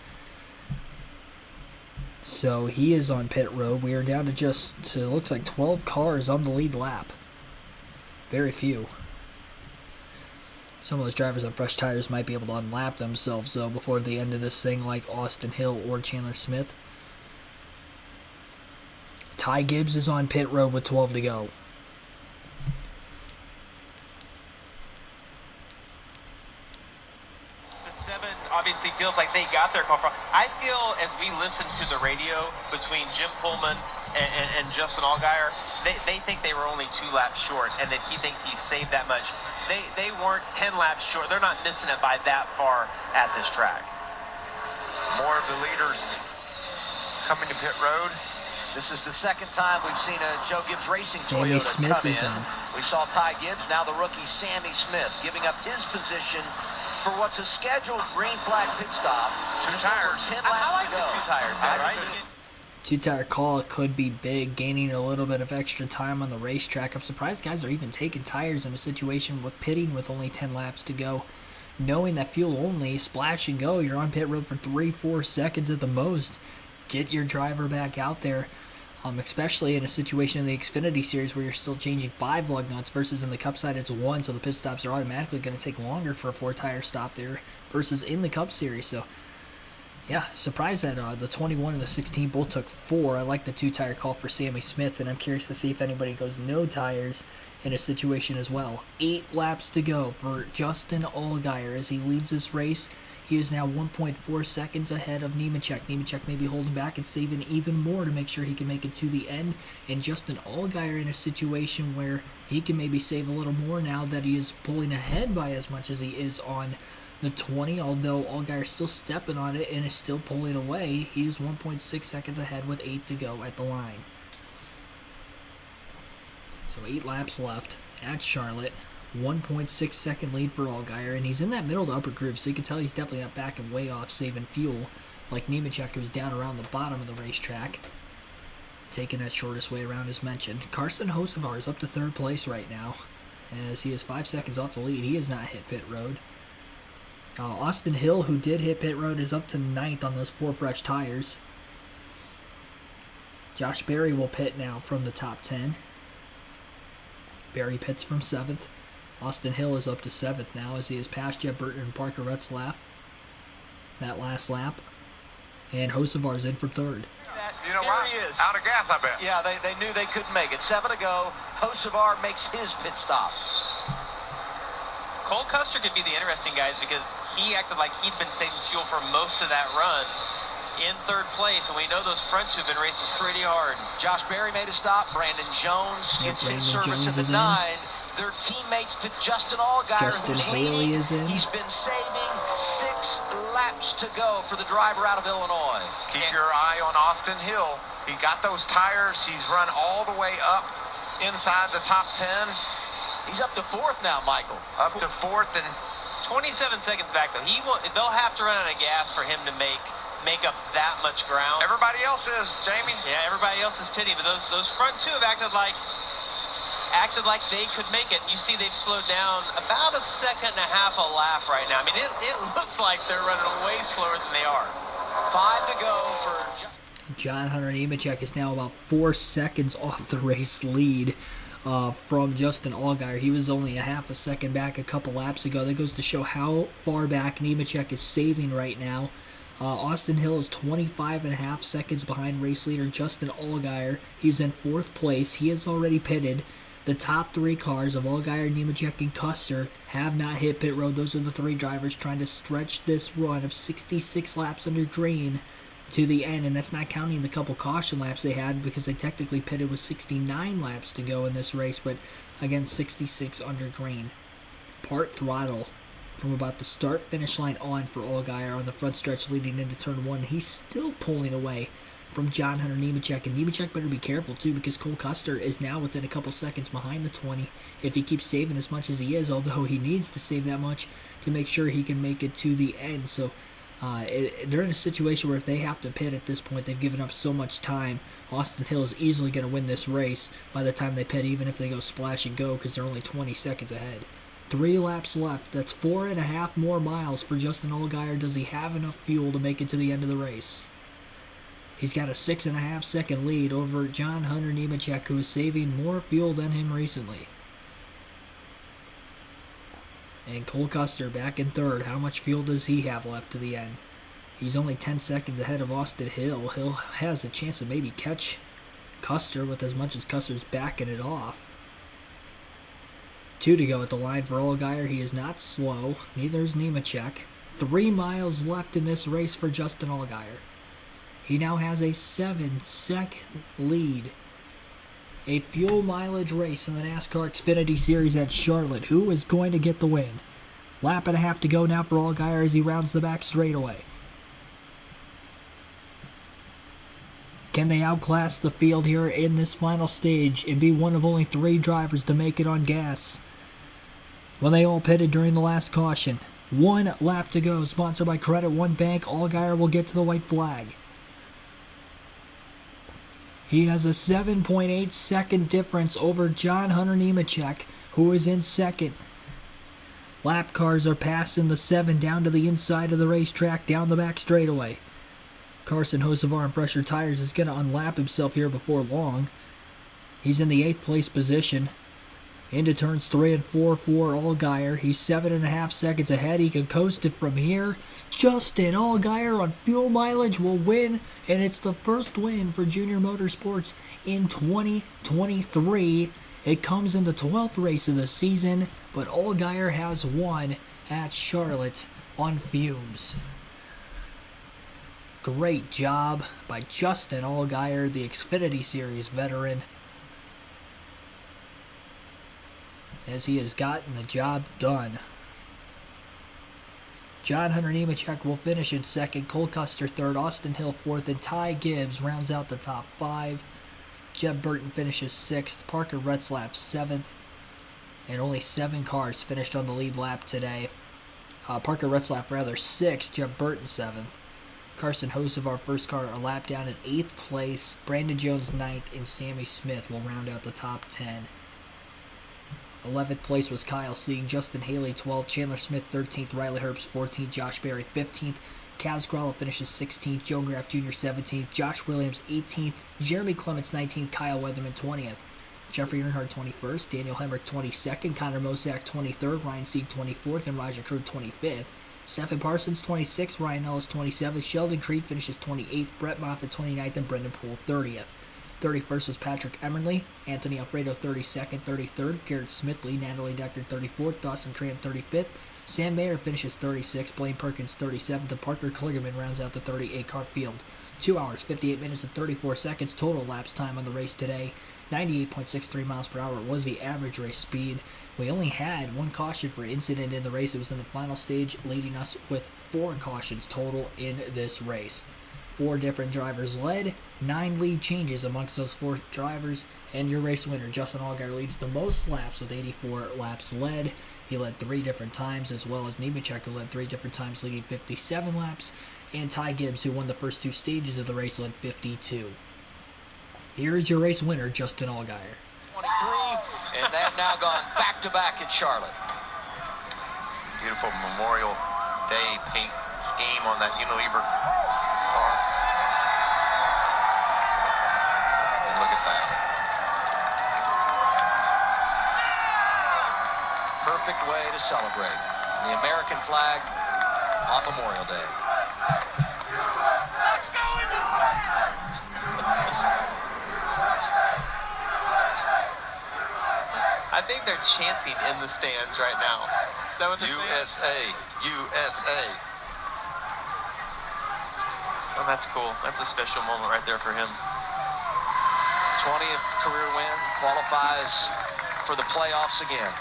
So he is on pit road. We are down to just, looks like 12 cars on the lead lap. Very few. Some of those drivers on fresh tires might be able to unlap themselves, though, before the end of this thing, like Austin Hill or Chandler Smith. Ty Gibbs is on pit road with 12 to go. Obviously feels like they got their call from. I feel as we listen to the radio between Jim Pullman and Justin Allgaier, they think they were only 2 laps short, and that he thinks he saved that much. They weren't 10 laps short. They're not missing it by that far at this track. More of the leaders coming to pit road. This is the second time we've seen a Joe Gibbs Racing Sammy Toyota Smith come is in. in. We saw Ty Gibbs, now the rookie Sammy Smith, giving up his position for what's a scheduled green flag pit stop. 2 tires. 10 laps I like to go. the 2 tires, though, right? Two-tire call could be big, gaining a little bit of extra time on the racetrack. I'm surprised guys are even taking tires in a situation with pitting with only 10 laps to go. Knowing that fuel only, splash and go, you're on pit road for 3-4 seconds at the most. Get your driver back out there, especially in a situation in the Xfinity Series where you're still changing 5 lug nuts versus in the Cup side it's 1, so the pit stops are automatically going to take longer for a 4-tire stop there versus in the Cup Series. So yeah, surprised that the 21 and the 16 both took 4. I like the 2-tire call for Sammy Smith, and I'm curious to see if anybody goes no tires in a situation as well. 8 laps to go for Justin Allgaier as he leads this race. He is now 1.4 seconds ahead of Nemechek. Nemechek may be holding back and saving even more to make sure he can make it to the end. And Justin Allgaier in a situation where he can maybe save a little more now that he is pulling ahead by as much as he is on the 20, although Allgaier is still stepping on it and is still pulling away. He's 1.6 seconds ahead with 8 to go at the line. So 8 laps left at Charlotte. 1.6 second lead for Allgaier, and he's in that middle to upper groove, so you can tell he's definitely not backing way off, saving fuel, like Nemechek, who's down around the bottom of the racetrack, taking that shortest way around as mentioned. Carson Hocevar is up to 3rd place right now, as he is 5 seconds off the lead. He has not hit pit road. Austin Hill, who did hit pit road, is up to 9th on those 4 fresh tires. Josh Berry will pit now from the top 10. Berry pits from 7th. Austin Hill is up to 7th now as he has passed Jeb Burton and Parker Retzlaff that last lap. And Hocevar's in for 3rd. You know Here why? he is. Out of gas, I bet. Yeah, they knew they couldn't make it. 7 to go. Hocevar makes his pit stop. Cole Custer could be the interesting guys because he acted like he'd been saving fuel for most of that run in 3rd place, and we know those front two have been racing pretty hard. Josh Berry made a stop. Brandon Jones gets his service Jones at the is 9. They're teammates to Justin Allgaier, Justin who's Haley leading. is in. He's been saving 6 laps to go for the driver out of Illinois. Keep your eye on Austin Hill. He got those tires. He's run all the way up inside the top 10. He's up to 4th now, Michael. Up to 4th and 27 seconds back though. They'll have to run out of gas for him to make up that much ground. everybody else is, Jamie. Yeah, everybody else is pitting, but those front two have acted like they could make it. You see they've slowed down about 1.5 seconds a lap right now. I mean, it looks like they're running way slower than they are. 5 to go for John Hunter Nemechek is now about 4 seconds off the race lead from Justin Allgaier. He was only 0.5 second back a couple laps ago. That goes to show how far back Nemechek is saving right now. Austin Hill is 25.5 seconds behind race leader Justin Allgaier. He's in 4th place. He has already pitted. The top 3 cars of Allgaier, Nemechek, and Custer have not hit pit road. Those are the 3 drivers trying to stretch this run of 66 laps under green to the end, and that's not counting the couple caution laps they had because they technically pitted with 69 laps to go in this race, but again, 66 under green. Part throttle from about the start-finish line on for Allgaier on the front stretch leading into turn 1. He's still pulling away from John Hunter Nemechek, and Nemechek better be careful too because Cole Custer is now within a couple seconds behind the 20 if he keeps saving as much as he is, although he needs to save that much to make sure he can make it to the end. So they're in a situation where if they have to pit at this point, they've given up so much time. Austin Hill is easily going to win this race by the time they pit, even if they go splash and go, because they're only 20 seconds ahead. 3 laps left. That's 4.5 more miles for Justin Allgaier. Does he have enough fuel to make it to the end of the race? He's got a 6.5 second lead over John Hunter Nemechek, who is saving more fuel than him recently. And Cole Custer back in 3rd. How much fuel does he have left to the end? He's only 10 seconds ahead of Austin Hill. Hill has a chance to maybe catch Custer with as much as Custer's backing it off. 2 to go at the line for Allgaier. He is not slow. Neither is Nemechek. 3 miles left in this race for Justin Allgaier. He now has a 7-second lead. A fuel mileage race in the NASCAR Xfinity Series at Charlotte. Who is going to get the win? Lap and a half to go now for Allgaier as he rounds the back straightaway. Can they outclass the field here in this final stage and be one of only 3 drivers to make it on gas? When they all pitted during the last caution. 1 lap to go, sponsored by Credit One Bank. Allgaier will get to the white flag. He has a 7.8 second difference over John Hunter Nemechek, who is in second. Lap cars are passing the 7 down to the inside of the racetrack, down the back straightaway. Carson Hocevar on fresher tires is going to unlap himself here before long. He's in the 8th place position. Into turns 3 and 4 for Allgaier. He's 7.5 seconds ahead. He can coast it from here. Justin Allgaier on fuel mileage will win, and it's the first win for Junior Motorsports in 2023. It comes in the 12th race of the season, but Allgaier has won at Charlotte on fumes. Great job by Justin Allgaier, the Xfinity Series veteran, as he has gotten the job done. John Hunter Nemechek will finish in second, Cole Custer third, Austin Hill fourth, and Ty Gibbs rounds out the top 5. Jeb Burton finishes 6th, Parker Retzlaff 7th, and only 7 cars finished on the lead lap today. Parker Retzlaff 6th, Jeb Burton 7th. Carson Hocevar, first car, a lap down at 8th place. Brandon Jones 9th, and Sammy Smith will round out the top 10. 11th place was Kyle Sieg, Justin Haley 12th, Chandler Smith 13th, Riley Herbst 14th, Josh Berry 15th, Kaz Gralla finishes 16th, Joe Graff Jr. 17th, Josh Williams 18th, Jeremy Clements 19th, Kyle Weatherman 20th, Jeffrey Earnhardt 21st, Daniel Hemrick 22nd, Connor Mosack 23rd, Ryan Sieg 24th, and Raja Krug 25th. Stephen Parsons 26th, Ryan Ellis 27th, Sheldon Creed finishes 28th, Brett Moffitt 29th, and Brendan Poole 30th. 31st was Patrick Emerly, Anthony Alfredo 32nd, 33rd, Garrett Smithley, Natalie Decker 34th, Dawson Cram 35th, Sam Mayer finishes 36th, Blaine Perkins 37th, and Parker Kligerman rounds out the 38-car field. 2 hours, 58 minutes, and 34 seconds total laps time on the race today. 98.63 miles per hour was the average race speed. We only had 1 caution for incident in the race. It was in the final stage, leading us with 4 cautions total in this race. 4 different drivers led, 9 lead changes amongst those 4 drivers, and your race winner, Justin Allgaier, leads the most laps with 84 laps led. He led 3 different times, as well as Nemechek, who led 3 different times, leading 57 laps, and Ty Gibbs, who won the first 2 stages of the race, led 52. Here is your race winner, Justin Allgaier. 23, and they've now gone back-to-back at Charlotte. Beautiful Memorial Day paint scheme on that Unilever car. And look at that. Perfect way to celebrate the American flag on Memorial Day. I think they're chanting in the stands right now. Is that what they're saying? USA. Oh, that's cool. That's a special moment right there for him. 20th career win, qualifies for the playoffs again.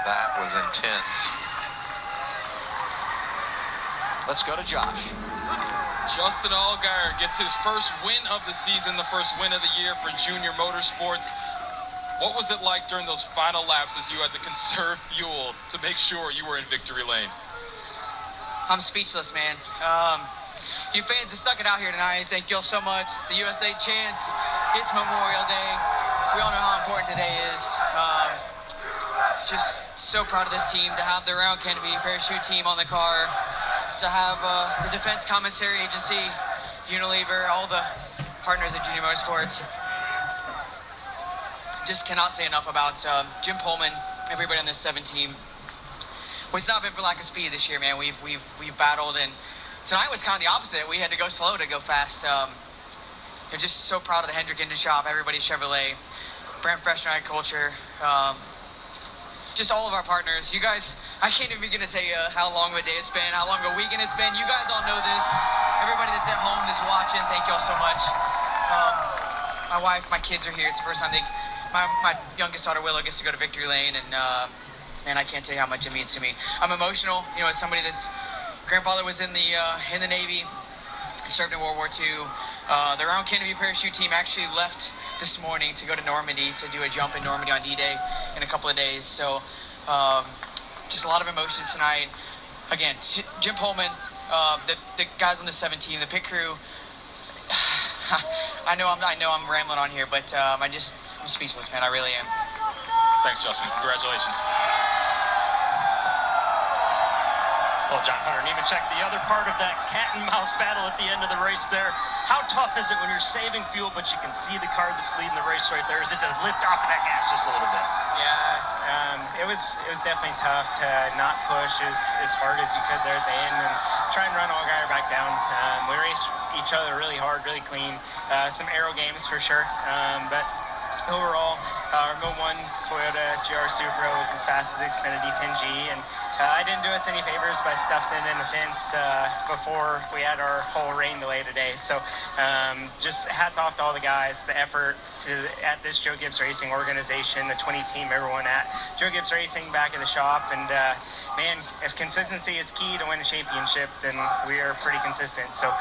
That was intense. Let's go to Josh. Justin Allgaier gets his first win of the season, the first win of the year for Junior Motorsports. What was it like during those final laps as you had to conserve fuel to make sure you were in victory lane? I'm speechless, man. You fans that stuck it out here tonight, thank you all so much. The USA chants, it's Memorial Day. We all know how important today is. Just so proud of this team to have their own Canopy parachute team on the car, to have the Defense Commissary Agency, Unilever, all the partners at Junior Motorsports. Just cannot say enough about Jim Pullman, everybody on this 7 team. It's not been for lack of speed this year, man. We've battled, and tonight was kind of the opposite. We had to go slow to go fast. I'm just so proud of the Hendrick Engine Shop, everybody Chevrolet, Brand Freshener Agriculture, just all of our partners. You guys, I can't even begin to tell you how long of a day it's been, how long of a weekend it's been. You guys all know this. Everybody that's at home that's watching, thank you all so much. My wife, my kids are here. It's the first time my youngest daughter Willow gets to go to Victory Lane, and I can't tell you how much it means to me. I'm emotional, as somebody that's grandfather was in the Navy, served in World War II. The Round Canopy parachute team actually left this morning to go to Normandy to do a jump in Normandy on D-Day in a couple of days. So just a lot of emotions tonight. Again, Jim Pullman, the guys on the 7 team, the pit crew. I know I'm rambling on here, but I'm speechless, man. I really am. Thanks, Justin. Congratulations. Well, John Hunter Nemechek, the other part of that cat and mouse battle at the end of the race there. How tough is it when you're saving fuel, but you can see the car that's leading the race right there? Is it to lift off of that gas just a little bit? Yeah, it was definitely tough to not push as hard as you could there at the end and try and run Allgaier back down. We raced each other really hard, really clean. Some aero games for sure, but overall, our Mo1 Toyota GR Supra was as fast as Xfinity 10G, and I didn't do us any favors by stuffing it in the fence before we had our whole rain delay today. So just hats off to all the guys, the effort at this Joe Gibbs Racing organization, the 20 team, everyone at Joe Gibbs Racing back at the shop. And man, if consistency is key to win a championship, then we are pretty consistent. So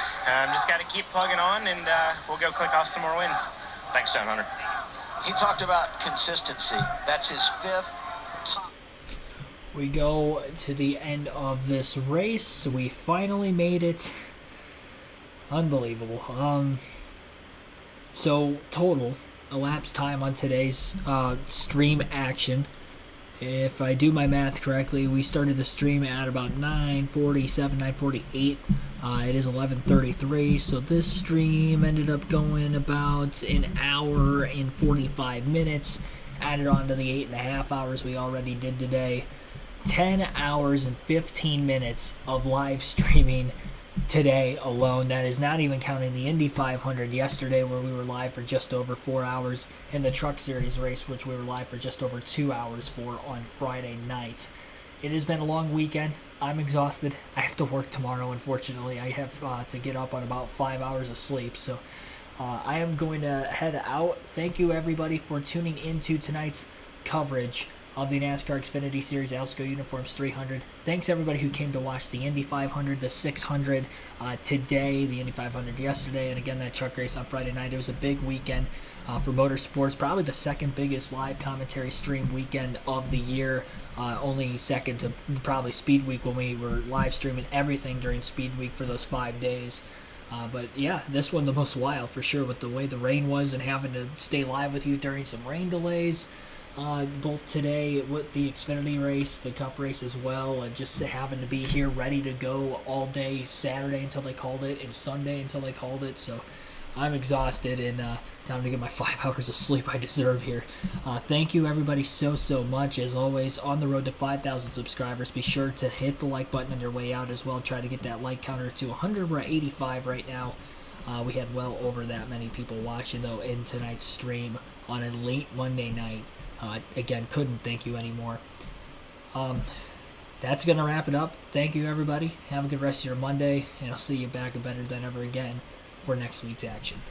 just got to keep plugging on, and we'll go click off some more wins. Thanks, John Hunter. He talked about consistency. That's his 5th top. We go to the end of this race. We finally made it. Unbelievable. So total elapsed time on today's stream action. If I do my math correctly, we started the stream at about 9:47, 9:48. It is 11:33, so this stream ended up going about an hour and 45 minutes, added on to the 8.5 hours we already did today. 10 hours and 15 minutes of live streaming today alone. That is not even counting the Indy 500 yesterday, where we were live for just over 4 hours, and the Truck Series race, which we were live for just over 2 hours for on Friday night. It has been a long weekend. I'm exhausted. I have to work tomorrow, unfortunately. I have to get up on about 5 hours of sleep, so I am going to head out. Thank you, everybody, for tuning into tonight's coverage of the NASCAR Xfinity Series Alsco Uniforms 300. Thanks, everybody who came to watch the Indy 500, the 600 today, the Indy 500 yesterday, and again, that truck race on Friday night. It was a big weekend for motorsports, probably the second biggest live commentary stream weekend of the year, only second to probably Speed Week, when we were live streaming everything during Speed Week for those 5 days. But yeah, this one the most wild for sure, with the way the rain was and having to stay live with you during some rain delays. Both today with the Xfinity race, the Cup race as well, and just having to be here ready to go all day Saturday until they called it, and Sunday until they called it. So I'm exhausted, and time to get my 5 hours of sleep I deserve here. Thank you, everybody, so much. As always, on the road to 5,000 subscribers. Be sure to hit the like button on your way out as well. Try to get that like counter to 100. We're at 85 right now. We had well over that many people watching, though, in tonight's stream on a late Monday night. Again, couldn't thank you anymore. That's going to wrap it up. Thank you, everybody. Have a good rest of your Monday, and I'll see you back better than ever again for next week's action.